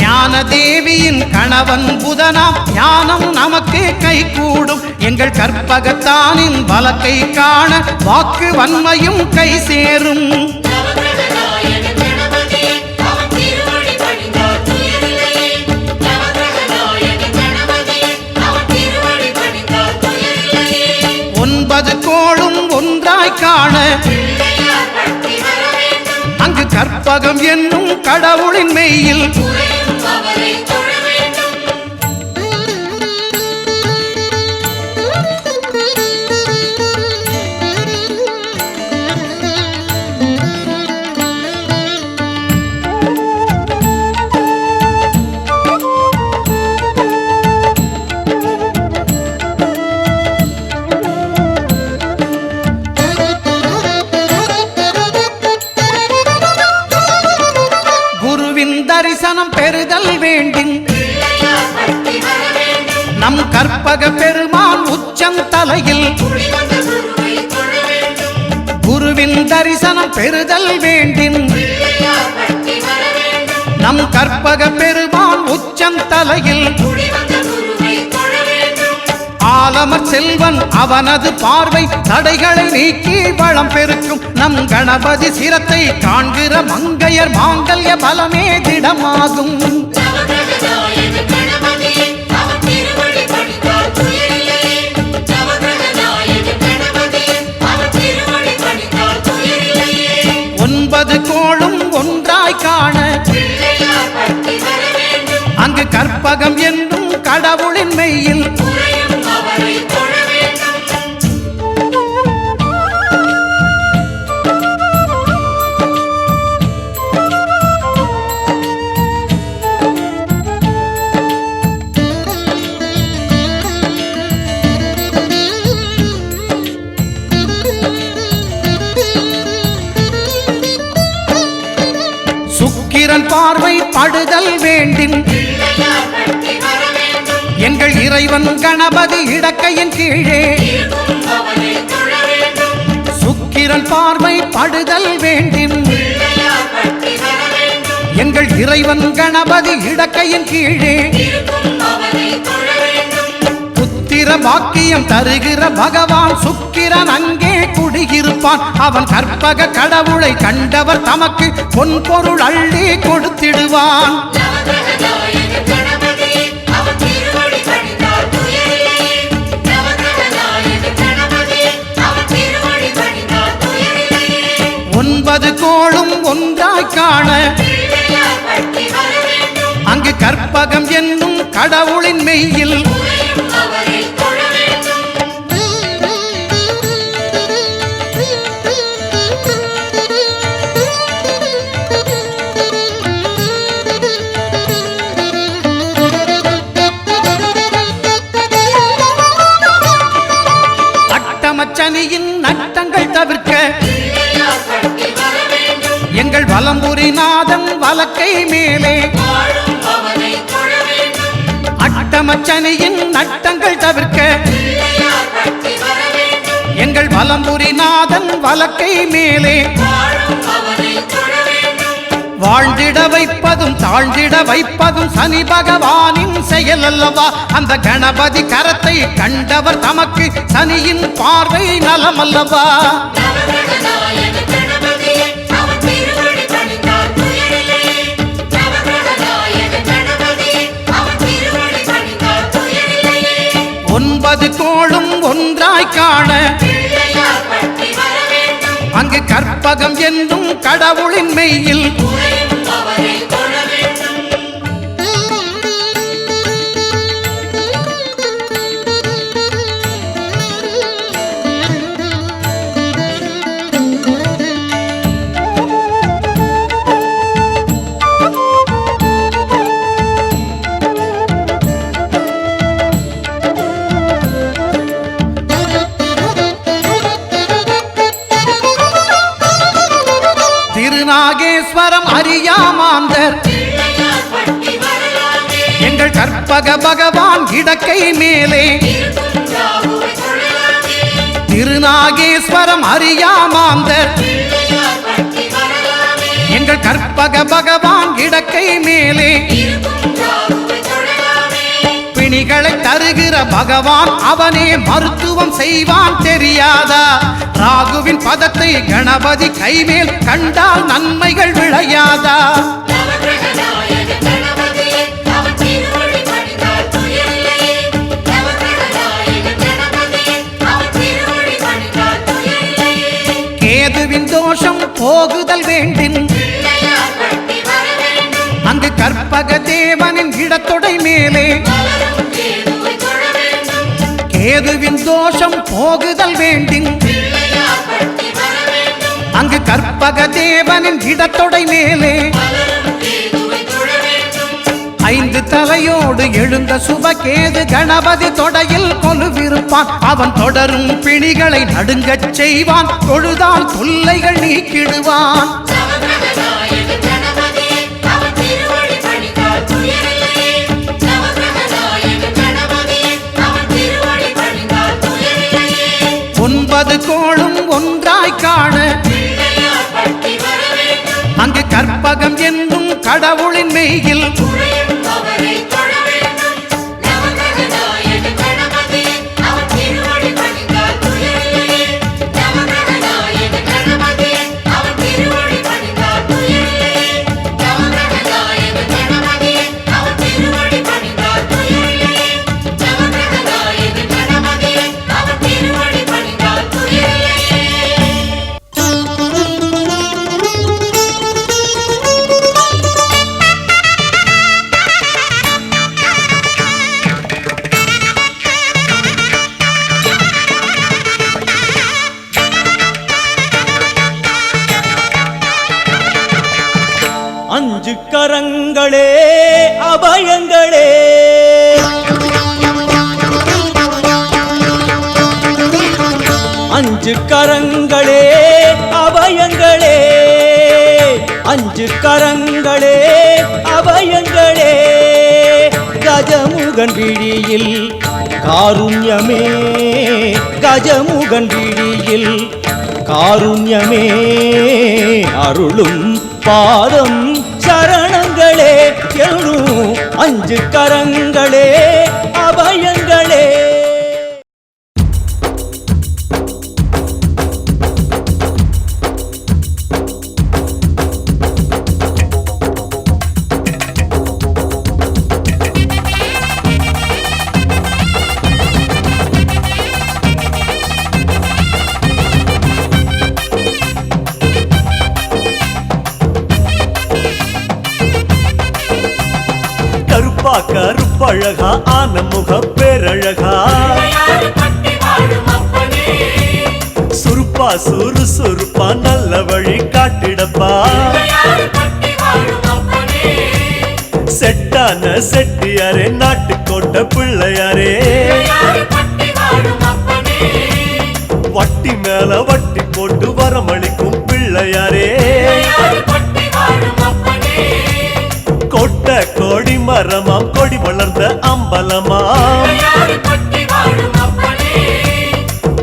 ஞான தேவியின் கணவன் புதனாம் ஞானம் நமக்கு கை கூடும் எங்கள் கற்பகத்தானின் வலக்கை காண வாக்கு வன்மையும் கை சேரும் ஒன்பது கோளும் ஒன்றாய் காண அங்கு கற்பகம் என்னும் கடவுளின் மெய்யில் தரிசனம் பெறுதல் வேண்டின் நம் கற்பக பெருமான் உச்சந்தலையில் குருவின் தரிசனம் பெறுதல் வேண்டின் நம் கற்பக பெருமான் உச்சந்தலையில் ஆலமர் செல்வன் அவனது பார்வை தடைகளை நீக்கி வளம் பெருக்கும் நம் கணபதி சிரத்தை காண்கிற மங்கையர் மாங்கல்ய பலமே திடமாகும் கோளும் ஒன்றாய் காண பிள்ளையார் பட்டி வர வேண்டும் அங்கு கற்பகம் என்னும் கடவுளின் மெய்யில் உறையும் அவரை தொழ வேண்டும் சுக்கிரன் பார்வை படுதல் வேண்டின் பிள்ளையார் பட்டி வர வேண்டும் எங்கள் இறைவன் கணபதி இடக்கையின் கீழே இருக்கும் அவரை தொழ வேண்டும் சுக்கிரன் பார்வை படுதல் வேண்டின் பிள்ளையார் பட்டி வர வேண்டும் எங்கள் இறைவன் கணபதி இடக்கையின் கீழே இருக்கும் அவரை தொழ வேண்டும் புத்திர பாக்கியம் தருகிற பகவான் சுக்கிரன் அங்கே குடியிருப்பான் அவன் கற்பக கடவுளை கண்டவர் தமக்கு பொன் பொருள் அள்ளி கொடுத்திடுவான் நவகிரகநாயக கணபதியே அவர் திருவடி பணிந்தால் துயரில்லையே நவகிரகநாயக கணபதியே அவர் திருவடி பணிந்தால் துயரில்லையே 9 கோளும் ஒன்றாய் காண பிள்ளையார் பட்டி வர வேண்டும் அங்கு கற்பகம் என்னும் கடவுளின் மெய்யில் உறையும் அவரை தொழ வேண்டும் அட்டமச்சனியின் நட்டங்கள் தவிர்க்க பிள்ளையார் பட்டி வர வேண்டும் எங்கள் வலம்புரிநாதன் வலக்கை மேலே வாழும் அவரை தொழ வேண்டும் அட்டமச்சனியின் நட்டங்கள் தவிர்க்க பிள்ளையார் பட்டி வர வேண்டும் எங்கள் வலம்புரிநாதன் வலக்கை மேலே வாழும் அவரை தொழ வேண்டும் வாழ்ந்திட வைப்பதும் தாழ்ந்திட வைப்பதும் சனி பகவானின் செயல் அல்லவா அந்த கணபதி கரத்தை கண்டவர் தமக்கு சனியின் பார்வை நலமல்லவா நவகிரகநாயக கணபதியே அவர் திருவடி பணிந்தால் துயரில்லையே நவகிரகநாயக கணபதியே அவர் திருவடி பணிந்தால் துயரில்லையே 9 கோளும் ஒன்றாய் காண பிள்ளையார் பட்டி வர வேண்டும் அங்கு கற்பகம் என்னும் கடவுளின் மெய்யில் உறையும் அவரை தொழ வேண்டும் திருநாகேஸ்வரம் அறியாமாந்தர் பிள்ளையார் பட்டி வரலாமே எங்கள் கற்பக பகவான் இடக்கை மேலே இருக்கும் ராகுவை தொழலாமே திருநாகேஸ்வரம் அறியாமாந்தர் பிள்ளையார் பட்டி வரலாமே எங்கள் கற்பக பகவான் இடக்கை மேலே இருக்கும் ராகுவை தொழலாமே பிணிகளை தருகிற பகவான் அவனே மருத்துவம் செய்வான் தெரியாதா ராகுவின் பதத்தை கணபதி கைமேல் கண்டால் நன்மைகள் விளையாதா நவகிரகநாயக கணபதியே அவர் திருவடி பணிந்தால் துயரில்லையே நவகிரகநாயக கணபதியே அவர் திருவடி பணிந்தால் துயரில்லையே கேதுவின் தோஷம் போகுதல் வேண்டின் பிள்ளையார் பட்டி வர வேண்டும் அங்கு கற்பக தேவனின் இடத்தொடை மேலே வளரும் கேதுவை தொழ வேண்டும் கேதுவின் தோஷம் போகுதல் வேண்டின் பிள்ளையார் பட்டி வர வேண்டும் அங்கு கற்பக தேவனின் இடத்தொடை மேலே வளரும் கேதுவை தொழ வேண்டும் 5 தலையோடு எழுந்த சுபகேது கணபதி தொடையில் கொலுவிருப்பான் அவன் தொடரும் பிணிகளை நடுங்கச் செய்வான் தொழுதால் தொல்லைகள் நீக்கிடுவான் நவகிரகநாயக கணபதியே அவர் திருவடி பணிந்தால் துயரில்லையே நவகிரகநாயக கணபதியே அவர் திருவடி பணிந்தால் துயரில்லையே 9 கோளும் ஒன்றாய் காண பிள்ளையார் பட்டி வர வேண்டும் அங்கு கற்பகம் என்னும் கடவுளின் மெய்யில் உறையும் அவரை தொழ வேண்டும் நவகிரகநாயக கணபதியே அவர் திருவடி பணிந்தால் துயரில்லையே நவகிரகநாயக கணபதியே அவர் திருவடி பணிந்தால் துயரில்லையே நவகிரகநாயக கணபதியே அவர் திருவடி பணிந்தால் துயரில்லையே நவகிரகநாயக கணபதியே அவர் திருவடி பணிந்தால் துயரில்லையே அஞ்சு கரங்களே அபயங்களே அஞ்சு கரங்களே அபயங்களே அஞ்சு கரங்களே அபயங்களே கஜமுகன் விழியில் காருண்யமே கஜமுகன் விழியில் காருண்யமே அருளும் பாதம் சரணங்களே எழும் அஞ்சு கரங்களே அபயங்களே கருப்பழகா ஆனமுக பேரழகா சுருப்பா சுறுசுறுப்பா நல்ல வழி காட்டிடப்பா செட்டான செட்டியாரே நாட்டுக்கோட்டை பிள்ளையாரே வட்டி மேல வட்டி போட்டு வரமளிக்கும் பிள்ளையாரே கொட்ட கோடி மரமாம் கொடி வளர்ந்த அம்பலமாம்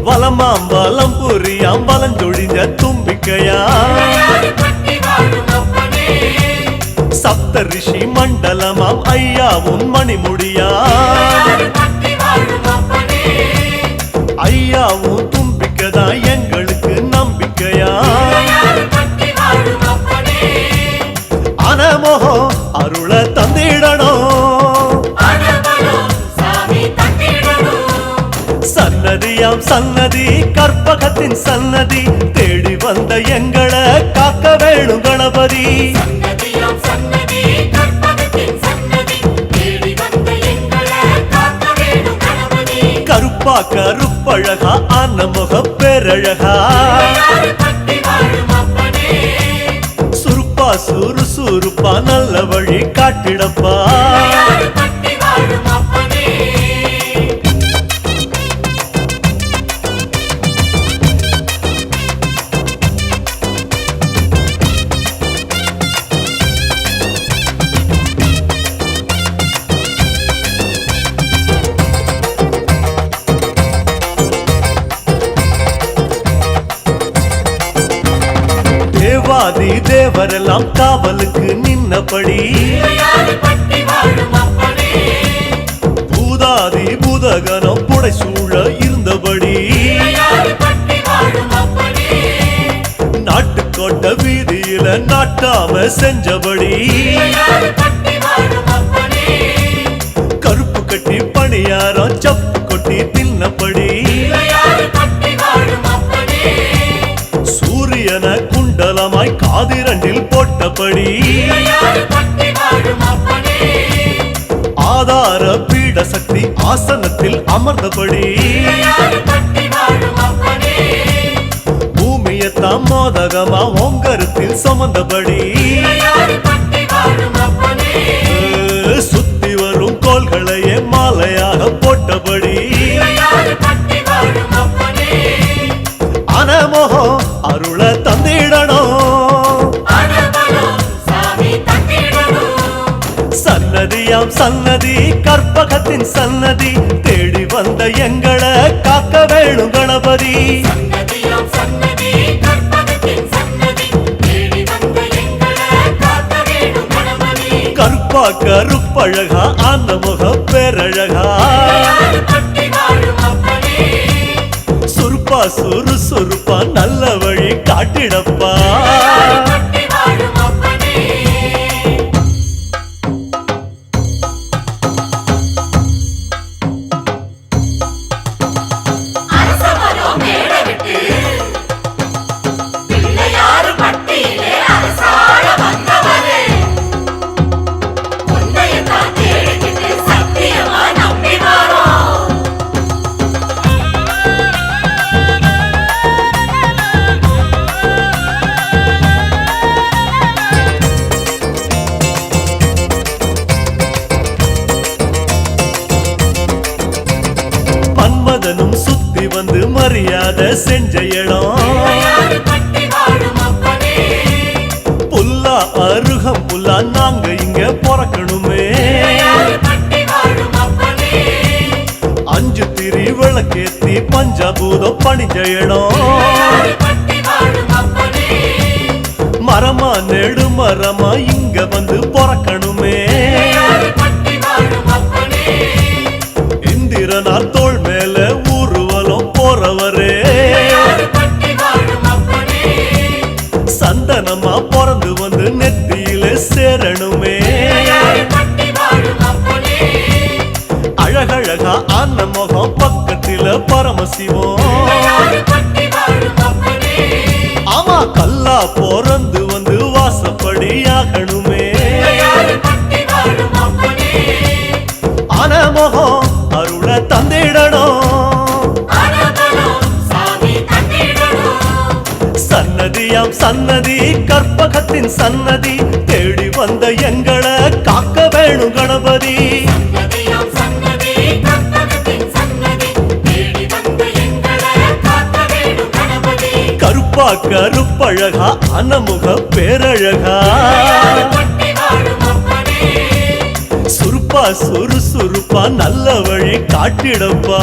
வலமாம் வலம் புரியாம் வலஞ்சொழிஞ்ச தும்பிக்கையாம் சப்த ரிஷி மண்டலமாம் ஐயாவும் மணிமுடியாம் ஐயாவும் தும்பிக்கைதான் எங்களுக்கு நம்பிக்கையாம் அனமோகோ அருள தந்திடணும் சன்னதியாம் சன்னதி கற்பகத்தின் சன்னதி தேடி வந்த எங்களை காக்க வேணும் கணபதி கருப்பா கருப்பழகா ஆனமுக பேரழகா சுருப்பா சுறுசுறுப்பா நல்ல வழி காட்டிடப்பா தேவாதி தேவரெல்லாம் காவலுக்கு நின்னபடி பூதாதி பூதகனம் புடைசூழ இருந்தபடி நாட்டுக்கோட்டை வீதியில நாட்டாம செஞ்சபடி கருப்பு கட்டி பணியாரம் சப்பு கொட்டி தின்னபடி சூரியன குண்டலமாய் காதிரண்டில் போட்டபடி ஆதார பீட சக்தி ஆசனத்தில் அமர்ந்தபடி பூமியத்தாம் மோதகமா ஓங்கரத்தில் சுமந்தபடி சுத்தி வரும் கோள்களையே மாலையாக போட்டபடி அனமோகோ அருள தந்திடணும் சன்னதியாம் சன்னதி கற்பகத்தின் சன்னதி தேடி வந்த எங்களை காக்க வேணும் கணபதி கருப்பா கருப்பழகா ஆனமுக பேரழகா சுருப்பா சுறுசுறுப்பா நல்ல வழி காட்டிடப்பா மரியாதை செஞ்ச இடம் புல்லா அருகம் புல்லா நாங்க இங்க பிறக்கணுமே 5 திரி விளக்கேத்தி பஞ்சபூதம் பணிஞ்ச இடம் மரமா நெடு மரமா இங்க வந்து பிறக்கணுமே இந்திரனார் தோள் மேல ஊர்வலம் போறவரே சந்தனமா பிறந்து வந்து நெத்தியில சேரணுமே அழகழகா ஆன முகம் பக்கத்தில பரமசிவம் ஆமா கல்லா பிறந்து வந்து வாசப்படி ஆகணுமே ஆன முகம் அருள தந்திடணும் சன்னதியாம் சன்னதி கற்பகத்தின் சன்னதி தேடி வந்த எங்களை காக்க வேணும் கணபதி கருப்பா கருப்பழகா அனமுக பேரழகா சுருப்பா சுறுசுறுப்பா நல்ல வழி காட்டிடப்பா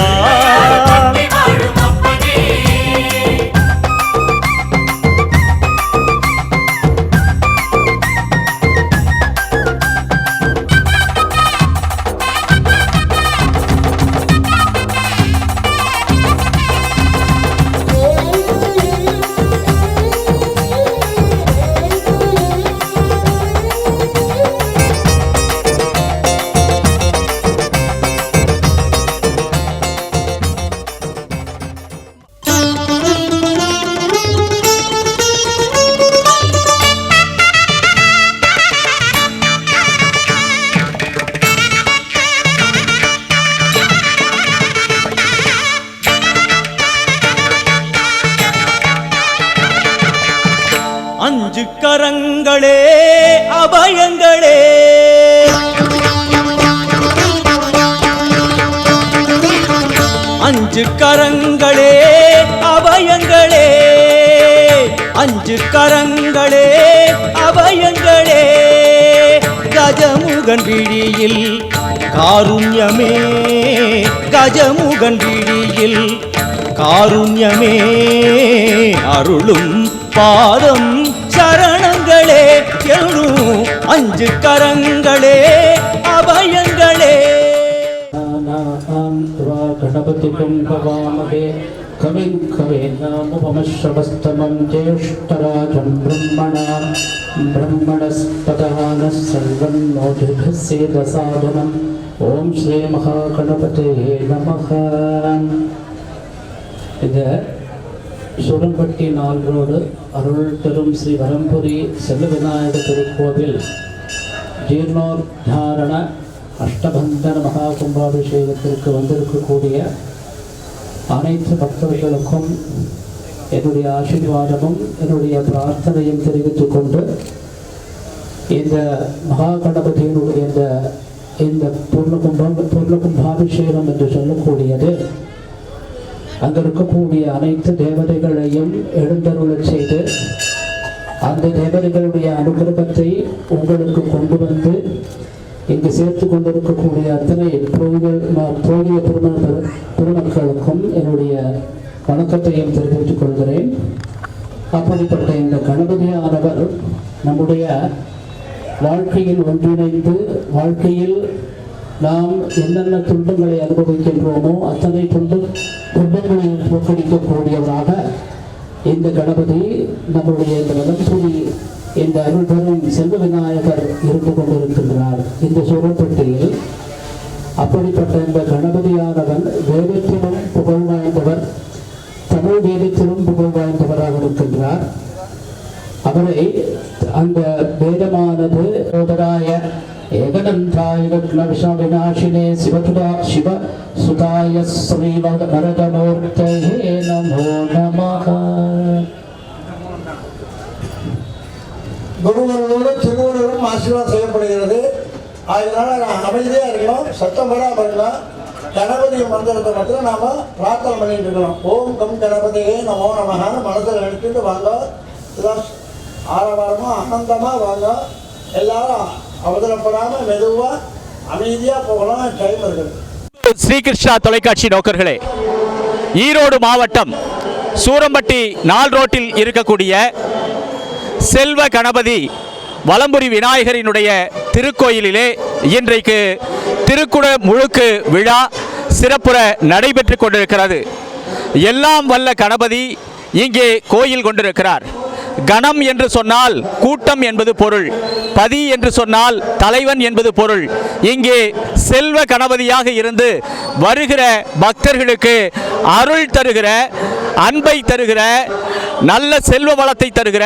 அஞ்சு கரங்களே அபயங்களே அஞ்சு கரங்களே அபயங்களே அஞ்சு கரங்களே அபயங்களே கஜமுகன் விழியில் காருண்யமே கஜமுகன் விழியில் காருண்யமே அருளும் பாதம் சரணங்களே எழும் அஞ்சு கரங்களே அபயங்களே गणपतिकं भवामहे कविं कवीनामुपमश्रवस्तमं ज्येष्ठराजं ब्रह्मणस्पतः नः सर्वं नोतिभिस्सेदसादनम् ॐ श्रीमहागणपतये नमः. இந்த சூரம்பட்டி 4 ரோடு அருள் தரும் ஸ்ரீ வரம்புரி செல்ல விநாயகர் திருக்கோவில் ஜீர்ணோத்தாரண அஷ்டபந்தன மகா கும்பாபிஷேகத்திற்கு வந்திருக்கக்கூடிய அனைத்து பக்தர்களுக்கும் என்னுடைய ஆசீர்வாதமும் என்னுடைய பிரார்த்தனையும் தெரிவித்துக் கொண்டு இந்த மகா கணபதியினுடைய இந்த பூர்ண கும்பாபிஷேகம் என்று சொல்லக்கூடியது அங்கு இருக்கக்கூடிய அனைத்து தேவதைகளையும் எழுந்தருளச் செய்து அந்த தேவதைகளுடைய அனுகிரகத்தை உங்களுக்கு கொண்டு வந்து இங்கு சேர்த்து கொண்டிருக்கக்கூடிய அத்தனை புரோகிய பெருமக்களுக்கும் என்னுடைய வணக்கத்தையும் தெரிவித்துக் கொள்கிறேன். அப்படிப்பட்ட இந்த கணபதியானவர் நம்முடைய வாழ்க்கையில் ஒன்றிணைந்து வாழ்க்கையில் நாம் என்னென்ன துன்பங்களை அனுபவிக்கின்றோமோ அத்தனை துன்பங்களையும் போக்கடிக்கக்கூடியவராக இந்த கணபதி நம்முடைய இந்த வலம்புரி இந்த அருள் தரும் செல்வ விநாயகர் இருந்து கொண்டிருக்கின்றார் இந்த சூரப்பட்டியில். அப்படிப்பட்ட இந்த கணபதியானவன் வேதத்திலும் புகழ் வாய்ந்தவர், தமிழ் வேதத்திலும் புகழ் வாய்ந்தவராக இருக்கின்றார். அவரை அந்த வேதமானது சோதராய ஏகதந்தாய விநாசினே சிவ சுதாய ஸ்ரீவரதமூர்த்தயே நமோ நமஹ. குருவரோடு திருவருளும் ஆசீர்வாதம் செய்யப்படுகிறது. அதனால நான் அமைதியாக இருக்கணும், சத்தம் வராமல் இருக்கலாம். கணபதி மந்திரத்தை மட்டும் நாம பிரார்த்தனை பண்ணிட்டு இருக்கணும். ஓம் கம் கணபதியே நமோ நமகான்னு மனதில் எடுத்துட்டு வாங்க. இதெல்லாம் ஆரவாரமா ஆனந்தமா வாங்க. எல்லாரும் அவசரப்படாம மெதுவா அமைதியா போகலாம். டைம் இருக்குது. ஸ்ரீகிருஷ்ணா தொலைக்காட்சி நோக்கர்களே, ஈரோடு மாவட்டம் சூரம்பட்டி 4 ரோட்டில் இருக்கக்கூடிய செல்வ கணபதி வலம்புரி விநாயகரினுடைய திருக்கோயிலிலே இன்றைக்கு திருக்குட முழுக்கு விழா சிறப்புற நடைபெற்று கொண்டிருக்கிறது. எல்லாம் வல்ல கணபதி இங்கே கோயில் கொண்டிருக்கிறார். கணம் என்று சொன்னால் கூட்டம் என்பது பொருள், பதி என்று சொன்னால் தலைவன் என்பது பொருள். இங்கே செல்வ கணபதியாக இருந்து வருகிற பக்தர்களுக்கு அருள் தருகிற, அன்பை தருகிற, நல்ல செல்வ வளத்தை தருகிற,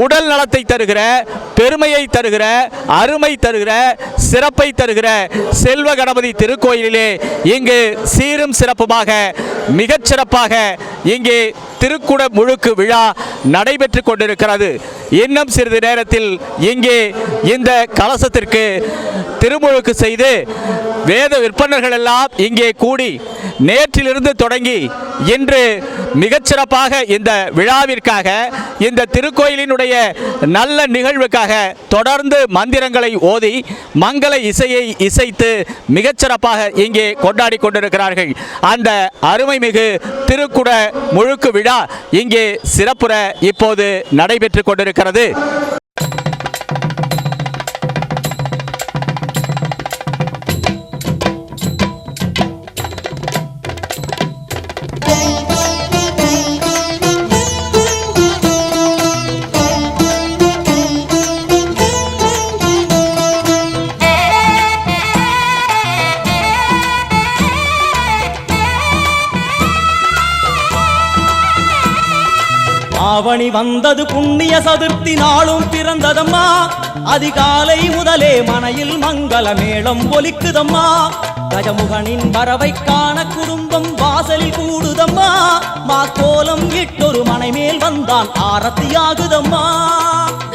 உடல் நலத்தை தருகிற, பெருமையை தருகிற, அருமை தருகிற, சிறப்பை தருகிற செல்வ கணபதி திருக்கோயிலிலே இங்கு சீரும் சிறப்புமாக மிகச் சிறப்பாக இங்கே திருக்குட முழுக்கு விழா நடைபெற்று கொண்டிருக்கிறது. இன்னும் சிறிது நேரத்தில் இங்கே இந்த கலசத்திற்கு திருமுழுக்கு செய்து வேத விற்பனர்கள் எல்லாம் இங்கே கூடி நேற்றிலிருந்து தொடங்கி இன்று மிகச்சிறப்பாக இந்த விழாவிற்காக, இந்த திருக்கோயிலினுடைய நல்ல நிகழ்வுக்காக தொடர்ந்து மந்திரங்களை ஓதி மங்கள இசையை இசைத்து மிகச்சிறப்பாக இங்கே கொண்டாடி கொண்டிருக்கிறார்கள். அந்த அருமைமிகு திருக்குட முழுக்கு விழா இங்கே சிறப்புற இப்போது நடைபெற்று கொண்டிருக்கிறது. ஆவணி வந்தது புண்ணிய சதுர்த்தி நாளும் பிறந்ததம்மா. அதிகாலை முதலே மனையில் மங்கள மேளம் ஒலிக்குதம்மா. கஜமுகனின் வரவை காண குடும்பம் வாசலில் கூடுதம்மா. மாக்கோலம் இட்டொரு மனை மேல் வந்தான் ஆரத்தியாகுதம்மா.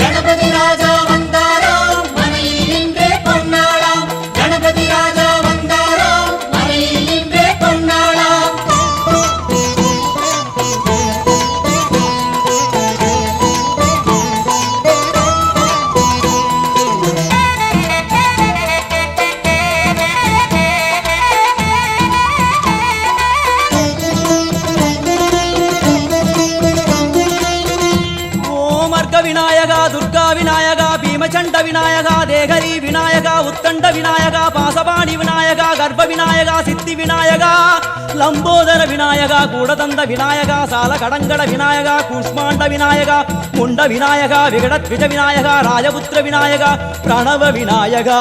கணபதி ராஜா வந்தாராம் மனையில் இன்றே பொன்னாளாம். கணபதி ராஜா வந்தாராம் மனையில் இன்றே பொன்னாளாம். விநாயகா, துர்கா விநாயகா, பீமச்சண்ட விநாயகா, தேகரி விநாயகா, உத்தண்ட விநாயகா, பாசபாணி விநாயகா, கர்ப்ப விநாயகா, சித்தி விநாயகா, லம்போதர விநாயகா, கூடதந்த விநாயகா, சால கடங்கட விநாயகா, கூஷ்மாண்ட விநாயகா, முண்ட விநாயகா, விகடத்விஜ விநாயகா, ராஜபுத்திர விநாயகா, பிரணவ விநாயகா,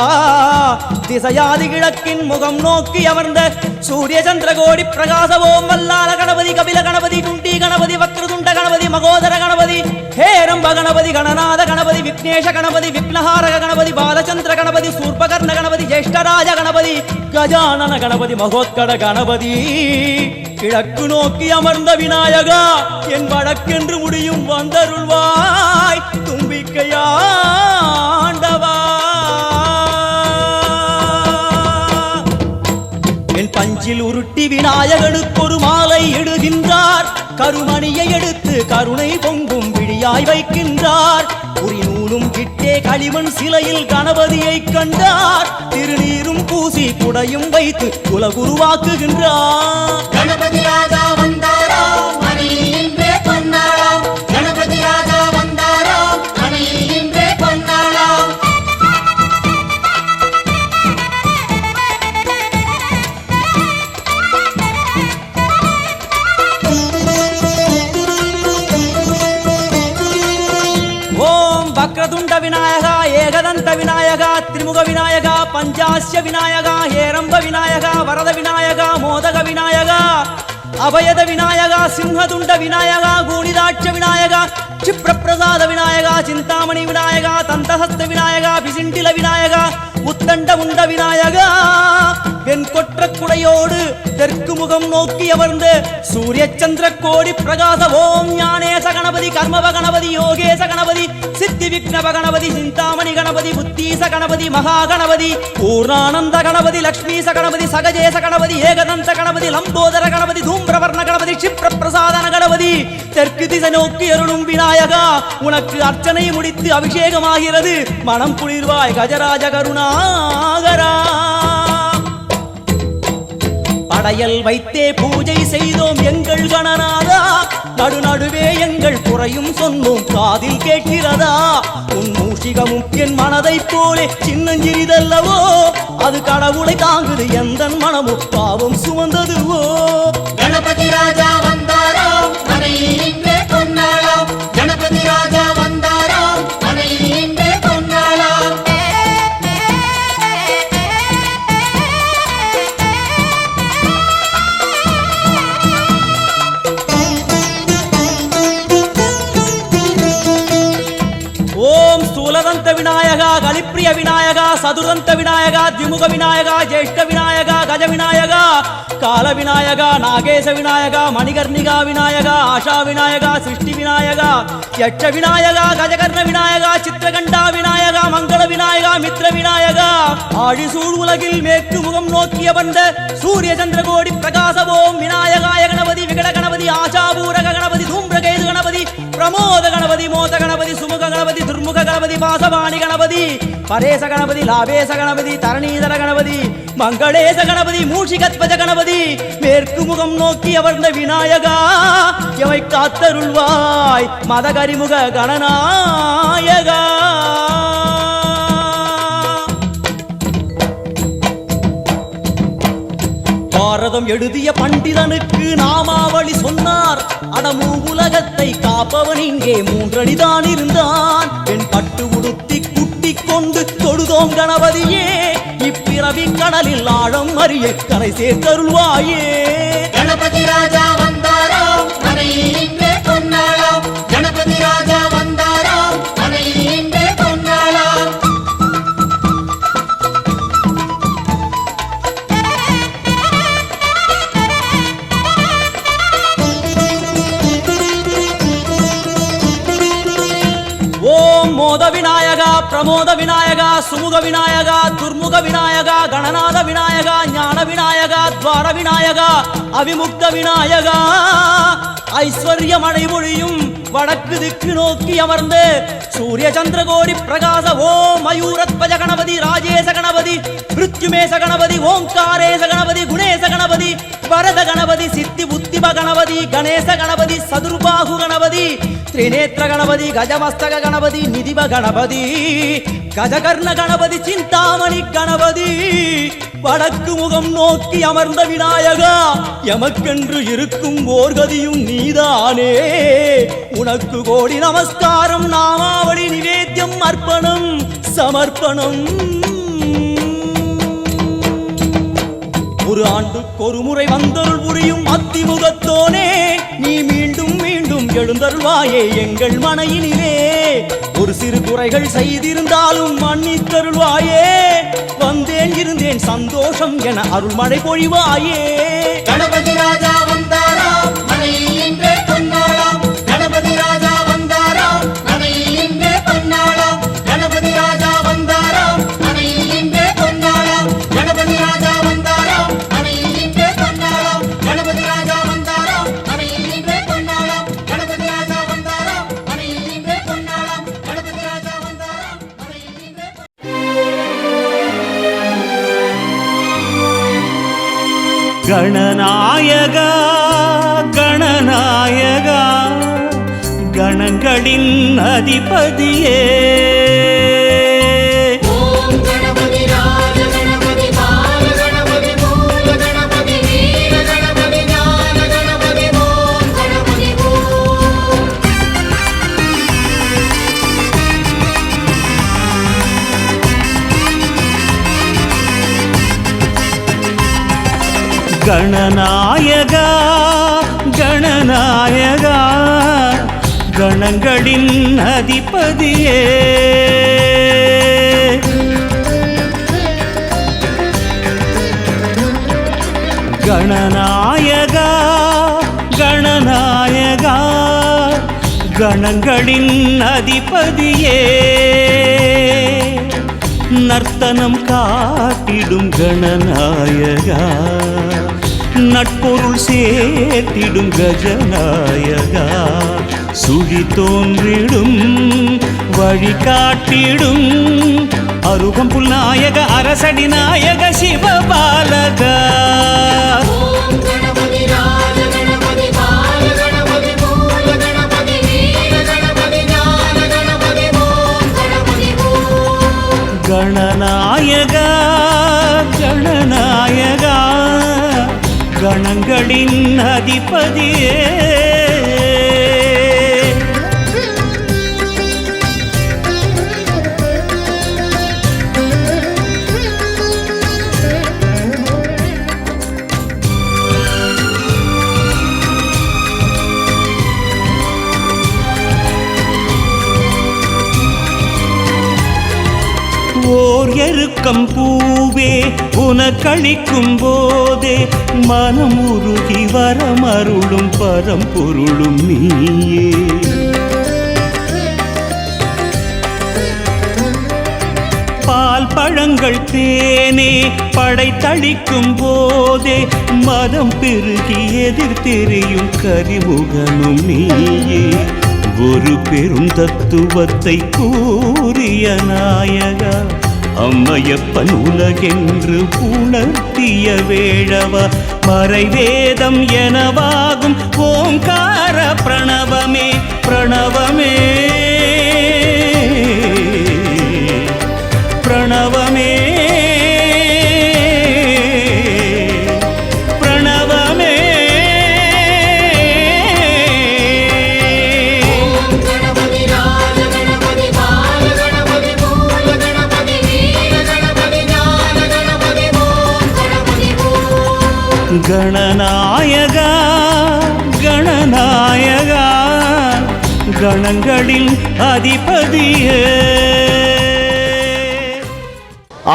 திசையாதி கிழக்கின் முகம் நோக்கி அமர்ந்த சூரிய சந்திரகோடி பிரகாசவோம் வல்லால கணபதி, கபில கணபதி, குண்டி கணபதி, வக்ரதுண்ட கணபதி, மகோதர கணபதி, ஹேரம்ப கணபதி, கணநாத கணபதி, விக்னேஷ கணபதி, விக்னஹாரக கணபதி, பாலச்சந்திர கணபதி, சூர்பகர்ண கணபதி, ஜேஷ்டராஜ கணபதி, கஜானன கணபதி, மகோத்கட கணபதி, கிழக்கு நோக்கி அமர்ந்த விநாயகா, என் வழக்கென்று முடியும் வந்தருள்வாய் தும்பிக்கையாண்டவா. என் பஞ்சில் உருட்டி விநாயகனுக்கு ஒரு மாலை இடுகின்றார். கருமணியை எடுத்து கருணை பொங்கும் விழியாய் வைக்கின்றார். குறி நூலும் கிட்டே களிமண் சிலையில் கணபதியை கண்டார். திருநீரும் பூசி குடையும் வைத்து குலகுருவாக்குகின்றார். கணபதி ராஜா வந்தாராம் மனையில் இன்றே பொன்னாளாம். கணபதி ராஜா வந்தாராம் மனையில் இன்றே பொன்னாளாம். வக்ரதுண்ட விநாயகா, ஏகதந்த விநாயகா, திரிமுக விநாயகா, பஞ்சாஸ்ய விநாயகா, ஹேரம்ப விநாயகா, வரத விநாயகா, மோதக விநாயகா, அபயத விநாயகா, சிம்ஹதுண்ட விநாயகா, கூணிதாட்ச விநாயகா, क्षिप्रप्रसाद विनायका, चिंतामणि विनायका, तंतहस्त विनायका, विसिंटिल विनायका, उत्तंड मुंड विनायका, வெண்கொற்ற குடையோடு தெற்கு முகம் நோக்கி அமர்ந்து சூரிய சந்திர கோடி பிரகாச ஓம் ஞானேச கணபதி கர்மவ கணபதி யோகேச கணபதி சித்தி விக்னவ கணபதி சிந்தாமணி கணபதி புத்தீச கணபதி மகா கணபதி பூர்ணானந்த கணபதி லக்ஷ்மீச கணபதி சகஜேச கணபதி ஏகதந்த கணபதி லம்போதர கணபதி தூம்பிரவர்ண கணபதி க்ஷிப்ர பிரசாதன கணபதி தெற்கு திசை நோக்கி அருளும் விநாயகா உனக்கு அர்ச்சனை முடித்து அபிஷேகமாகிறது மனம் குளிர்வாய் கஜராஜ கருணாகரா படையல் வைத்தே பூஜை செய்தோம் எங்கள் கணநாதா நடுநடுவே எங்கள் குறையும் சொன்னோம் காதில் கேட்கிறதா உன் மூஷிகமும் என் மனதை போலே சின்னஞ்சிறிதல்லவோ அது கடவுளை தாங்குது எந்த மனமோ பாவம் சுமந்ததுவோ கணபதி ராஜா வந்தாராம் மனையில் இன்றே பொன்னாளாம் கணபதி ராஜா வந்தாராம் மனையில் இன்றே பொன்னாளாம் ஓம் ஸ்தூலதந்த விநாயகா கலிப்பிரிய விநாயகா சதுர்தந்த விநாயகா திமுக விநாயகா ஜேஷ்ட விநாயகா கஜ விநாயகா கால விநாயகா நாகேச விநாயகா மணிகர்ணிகா விநாயகா ஆஷா விநாயகா சிருஷ்டி விநாயகா யட்ச விநாயகா கஜகர்ண விநாயகா சித்திரகண்டா விநாயகா மங்கள விநாயகா மித்ர விநாயகா ஆழிசூழ் உலகில் மேற்கு முகம் நோக்கிய வந்த சூரிய சந்திரகோடி பிரகாச ஓம் விநாயகாய கணபதி விகட கணபதி ஆஷாபூரக கணபதி தூம்பிரகேது கணபதி பிரமோத கணபதி மோத கணபதி சுமுக கணபதி துர்முக கணபதி பாசவாணி கணபதி பரேச கணபதி லாபேச கணபதி தரணீதர கணபதி மங்களேச கணபதி மூஷிகத்வஜ கணபதி மேற்கு முகம் நோக்கி அமர்ந்த விநாயகா எவை காத்தருள்வாய் மதகரிமுக கணநாயகா பாரதம் எழுதிய பண்டிதனுக்கு நாமாவளி சொன்னார் அடமூ உலகத்தை காப்பவன் இங்கே மூன்றடிதான் இருந்தான் என் பட்டு உடுத்தி குட்டிக் கொண்டு தொழுதோம் கணபதியே இப்பிறவி கடலில் ஆழம் அறிய கரை சேர்த்தருள்வாயே கணபதி ராஜா வந்தாராம் மனையில் இன்றே பொன்னாளாம் கணபதி ராஜா வந்தாராம் மனையில் இன்றே பொன்னாளாம் ஓம் மோத விநாயகா பிரமோத விநாயகா சுமுக விநாயகா துர்முக விநாயகா கணநாத விநாயகா ஞான விநாயகா துவார விநாயகா அவிமுக்த விநாயகா ஐஸ்வர்ய மழை பொழியும் வடக்கு திக்கு நோக்கி அமர்ந்து சூரிய சந்திரகோடி பிரகாச ஓம் மயூரத்வஜ கணபதி ராஜேச கணபதி மிருத்யுமேச கணபதி ஓங்காரேச கணபதி குணேச கணபதி வரத கணபதி சித்தி புத்திப கணபதி கணேச கணபதி சதுர்பாகு கணபதி திரிநேத்திர கணபதி கஜமஸ்தக கணபதி நிதிப கணபதி கஜகர்ண கணபதி சிந்தாமணி கணபதி வடக்கு முகம் நோக்கி அமர்ந்த விநாயகா எமக்கென்று இருக்கும் ஓர்கதியும் நீதானே உனக்கு கோடி நமஸ்காரம் நாமாவளி நிவேத்தியம் அர்ப்பணம் சமர்ப்பணம் ஒரு ஆண்டுக்கு ஒரு முறை வந்தருள் புரியும் அத்திமுகத்தோனே நீ மீண்டும் மீண்டும் எழுந்தருள்வாயே எங்கள் மனையினிலே ஒரு சிறு குறைகள் செய்திருந்தாலும் மன்னித்தருள்வாயே வந்தேன் இருந்தேன் சந்தோஷம் என அருள்மழை பொழிவாயே கணபதி ராஜா வந்தாராம் மனையில் இன்றே பொன்னாளாம் கணபதி ராஜா வந்தாராம் மனையில் இன்றே பொன்னாளாம் கணபதி ராஜா வந்தாராம் மனையில் இன்றே பொன்னாளாம் கணபதி ராஜா வந்தாராம் மனையில் இன்றே பொன்னாளாம் கணபதி ராஜா வந்தாராம் மனையில் இன்றே பொன்னாளாம் கணபதி ராஜா வந்தாராம் மனையில் இன்றே பொன்னாளாம் கணபதி ராஜா வந்தாராம் மனையில் இன்றே கணநாயகா கணநாயகா கணங்களின் அதிபதியே ஓம் கணபதி ராஜ கணபதி பால கணபதி மூல கணபதி வீர கணபதி ஞான கணபதி ஓம் கணபதி ஓம் கணநாயகா கணநாயகா கணங்களின் அதிபதியே கணநாயகா கணநாயகா கணங்களின் அதிபதியே நர்த்தனம் காட்டிடும் கணநாயகா நட்பொருள் சேர்த்திடும் கஜநாயகா சுழி தோன்றிடும் வழிகாட்டிடும் அருகம்புல் நாயக அரசடி நாயக சிவபாலகா ஓம் கணபதி ராஜ கணபதி பால கணபதி மூல கணபதி வீர கணபதி ஞான கணபதி ஓம் கணபதி ஓம் கணநாயகா கணநாயகா கணங்களின் அதிபதியே ஓர் எருக்கம் பூவே உனக்களிக்கும் போதே மனம் உருகி வரமருளும் பரம்பொருளும் நீயே பால் பழங்கள் தேனே படைத்தளிக்கும் போதே மதம் பெருகி எதிர்த்தெறியும் கரிமுகனும் நீயே ஒரு பெரும் தத்துவத்தை கூறிய நாயகா அம்மையப்பன் உலகென்று உணர்த்திய வேழவா மறைவேதம் எனவாகும் ஓங்கார பிரணவமே பிரணவமே பிரணவமே பிரணவமே ஓம் கணபதி ராஜ கணபதி பால கணபதி மூல கணபதி வீர கணபதி ஞான கணபதி ஓம் கணபதி ஓம் கணநாயகா கணநாயகா கணங்களின் அதிபதியே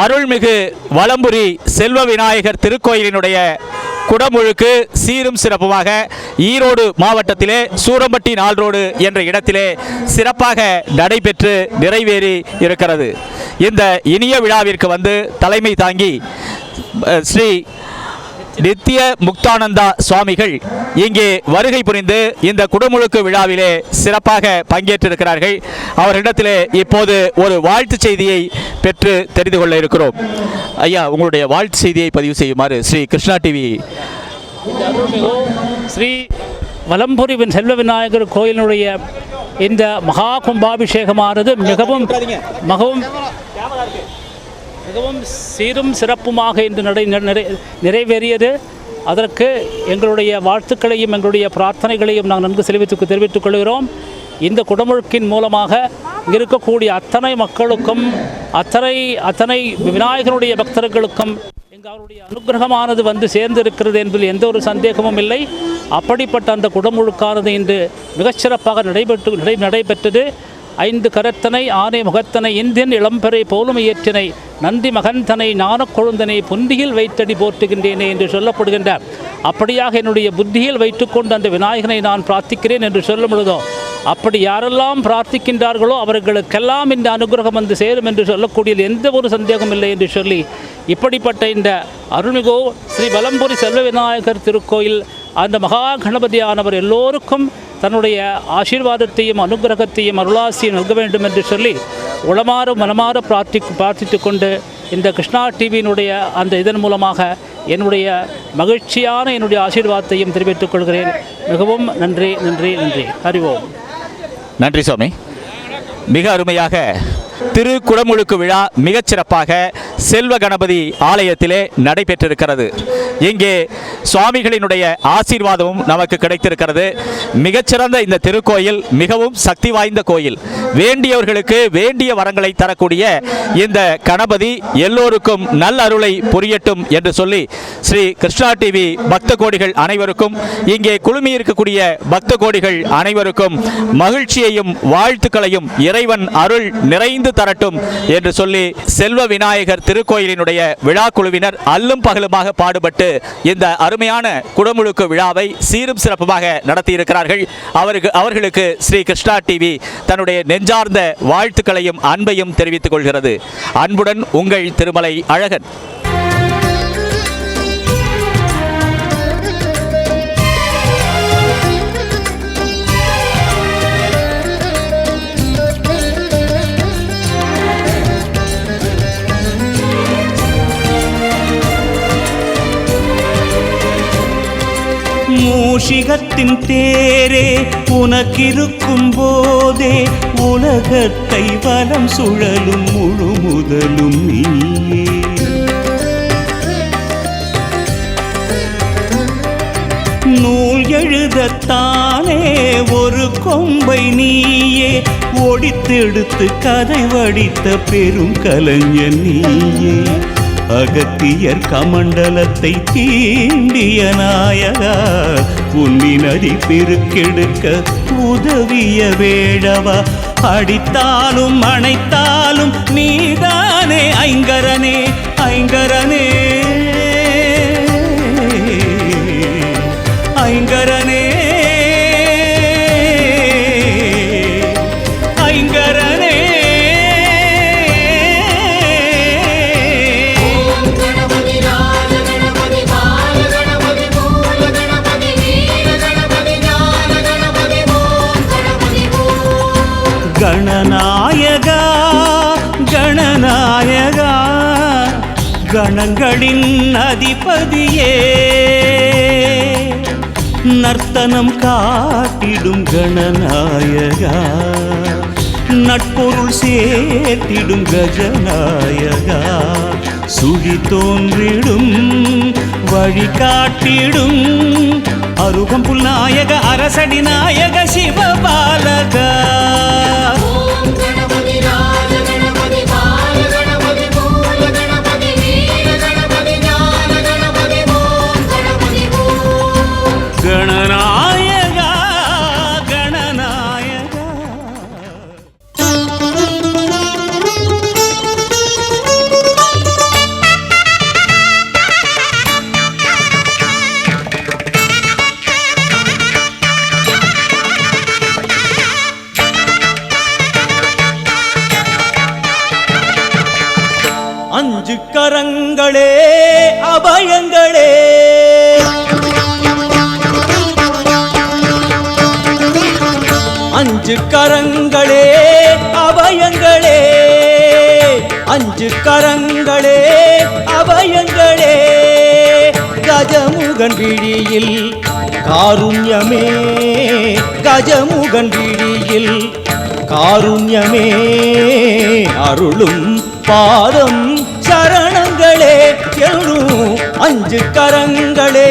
அருள்மிகு வலம்புரி செல்வ விநாயகர் திருக்கோயிலினுடைய குடமுழுக்கு சீரும் சிறப்புமாக ஈரோடு மாவட்டத்திலே சூரம்பட்டி நால்ரோடு என்ற இடத்திலே சிறப்பாக நடைபெற்று நிறைவேறி இருக்கிறது. இந்த இனிய விழாவிற்கு வந்து தலைமை தாங்கி ஸ்ரீ நித்திய முக்தானந்தா சுவாமிகள் இங்கே வருகை புரிந்து இந்த குடமுழுக்கு விழாவிலே சிறப்பாக பங்கேற்றிருக்கிறார்கள். அவரிடத்திலே இப்போது ஒரு வாழ்த்து செய்தியை பெற்று தெரிந்து கொள்ள இருக்கிறோம். ஐயா, உங்களுடைய வாழ்த்து செய்தியை பதிவு செய்யுமாறு ஸ்ரீ கிருஷ்ணா டிவி. ஸ்ரீ வலம்புரி செல்வ விநாயகர் கோயிலினுடைய இந்த மகா கும்பாபிஷேகமானது மிகவும் சீரும் சிறப்புமாக இன்று நிறைவேறியது. அதற்கு எங்களுடைய வாழ்த்துக்களையும் எங்களுடைய பிரார்த்தனைகளையும் நாங்கள் நன்கு தெரிவித்துக் கொள்கிறோம். இந்த குடமுழுக்கின் மூலமாக இருக்கக்கூடிய அத்தனை மக்களுக்கும் அத்தனை விநாயகருடைய பக்தர்களுக்கும் அவருடைய அனுகிரகமானது வந்து சேர்ந்திருக்கிறது என்பதில் எந்த ஒரு சந்தேகமும் இல்லை. அப்படிப்பட்ட அந்த குடமுழுக்கானது இன்று மிகச்சிறப்பாக நடைபெற்றது. 5 கரத்தனை ஆனை முகத்தனை இந்தியன் இளம்பெறை போலுமை ஏற்றினை நந்தி மகந்தனை ஞானக் கொழுந்தனை புந்தியில் வைத்தடி போற்றுகின்றேனே என்று சொல்லப்படுகின்றார். அப்படியாக என்னுடைய புத்தியில் வைத்துக்கொண்டு அந்த விநாயகனை நான் பிரார்த்திக்கிறேன் என்று சொல்லும் பொழுதோ, அப்படி யாரெல்லாம் பிரார்த்திக்கின்றார்களோ அவர்களுக்கெல்லாம் இந்த அனுகிரகம் வந்து சேரும் என்று சொல்லக்கூடிய எந்த ஒரு சந்தேகம் இல்லை என்று சொல்லி, இப்படிப்பட்ட இந்த அருள்மிகு ஸ்ரீ வலம்புரி செல்வ விநாயகர் திருக்கோயில் அந்த மகா கணபதியானவர் எல்லோருக்கும் தன்னுடைய ஆசீர்வாதத்தையும் அனுகிரகத்தையும் அருளாசியும் நல்க வேண்டும் என்று சொல்லி உளமாறு மனமாறு பிரார்த்தித்து கொண்டு இந்த கிருஷ்ணா டிவியினுடைய அந்த இதன் மூலமாக என்னுடைய மகிழ்ச்சியான என்னுடைய ஆசீர்வாதத்தையும் தெரிவித்துக் கொள்கிறேன். மிகவும் நன்றி நன்றி நன்றி. அறிவோம். நன்றி சுவாமி. மிக அருமையாக திரு குடமுழுக்கு விழா மிகச்சிறப்பாக செல்வ கணபதி ஆலயத்திலே நடைபெற்றிருக்கிறது. இங்கே சுவாமிகளினுடைய ஆசீர்வாதமும் நமக்கு கிடைத்திருக்கிறது. மிகச்சிறந்த இந்த திருக்கோயில் மிகவும் சக்தி வாய்ந்த கோயில். வேண்டியவர்களுக்கு வேண்டிய வரங்களை தரக்கூடிய இந்த கணபதி எல்லோருக்கும் நல்ல அருளை புரியட்டும் என்று சொல்லி ஸ்ரீ கிருஷ்ணா டிவி பக்த கோடிகள் அனைவருக்கும், இங்கே குழுமி இருக்கக்கூடிய பக்த கோடிகள் அனைவருக்கும் மகிழ்ச்சியையும் வாழ்த்துக்களையும் இறைவன் அருள் நிறைந்து தரட்டும் என்று சொல்லி செல்வ விநாயகர் திருக்கோயிலினுடைய விழா குழுவினர் அல்லும் பகலுமாக பாடுபட்டு இந்த அருமையான குடமுழுக்கு விழாவை சீரும் சிறப்புமாக நடத்தியிருக்கிறார்கள். அவர்களுக்கு ஸ்ரீ கிருஷ்ணா டிவி தன்னுடைய நெஞ்சார்ந்த வாழ்த்துக்களையும் அன்பையும் தெரிவித்துக் கொள்கிறது. அன்புடன் உங்கள் திருமலை அழகன். மூஷிகத்தின் தேரே உனக்கிருக்கும் போதே உலகத்தை வலம் சுழலும் முழு முதலும் நீயே. நூல் எழுதத்தானே ஒரு கொம்பை நீயே ஒடித்தெடுத்து கதை வடித்த பெரும் கலைஞன் நீயே. அகத்தியர் கமண்டலத்தை தீண்டிய நாயகா புன்னி நதி பெருக்கெடுக்க உதவிய வேழவா. அடித்தாலும் அணைத்தாலும் நீதானே ஐங்கரனே ஐங்கரனே ஐங்கரனே ஐங்கரனே. கணநாயகா கணநாயகா கணங்களின் அதிபதியே நர்த்தனம் காட்டிடும் கணநாயகா நட்பொருள் சேர்த்திடும் கஜநாயகா சுழி தோன்றிடும் வழி காட்டிடும் அருகம்புல் நாயக அரசடி நாயக சிவபாலகா. கணநாயகா கணநாயகா. அஞ்சு கரங்களே அபயங்களே அஞ்சு கரங்களே அபயங்களே அஞ்சு கரங்களே அபயங்களே கஜமுகன் விழியில் காருண்யமே கஜமுகன் விழியில் காருண்யமே அருளும் பாதம் சரணங்களே எழும் அஞ்சு கரங்களே